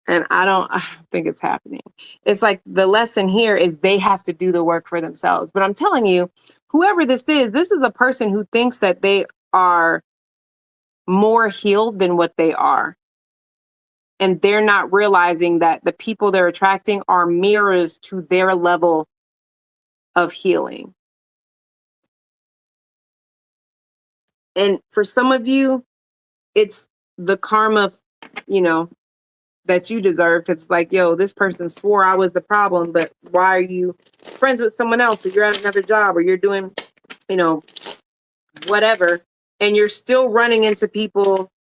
And I don't think it's happening. It's like, the lesson here is they have to do the work for themselves. But I'm telling you, whoever this is a person who thinks that they are more healed than what they are. And they're not realizing that the people they're attracting are mirrors to their level of healing. And for some of you, it's the karma, that you deserve. It's like, yo, this person swore I was the problem, but why are you friends with someone else, or you're at another job, or you're doing, whatever, and you're still running into people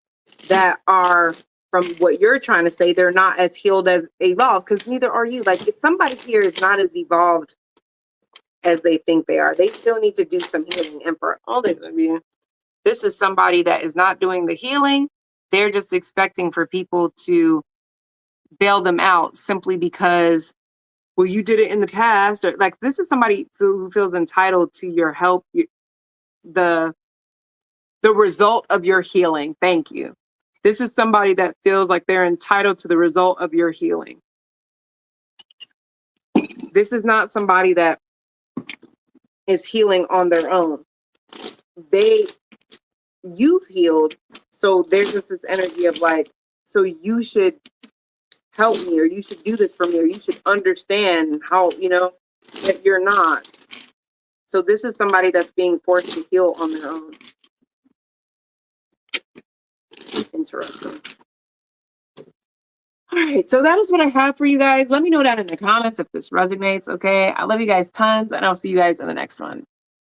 that are, from what you're trying to say, they're not as healed as evolved, because neither are you. Like, if somebody here is not as evolved as they think they are, they still need to do some healing. And for all of you, this is somebody that is not doing the healing. They're just expecting for people to bail them out simply because, well, you did it in the past. Or, like, this is somebody who feels entitled to your help, the result of your healing. Thank you. This is somebody that feels like they're entitled to the result of your healing. This is not somebody that is healing on their own. you've healed. So there's just this energy of like, so you should help me, or you should do this for me, or you should understand how, that you're not. So this is somebody that's being forced to heal on their own. Interesting. All right, so that is what I have for you guys. Let me know down in the comments if this resonates, okay? I love you guys tons, and I'll see you guys in the next one.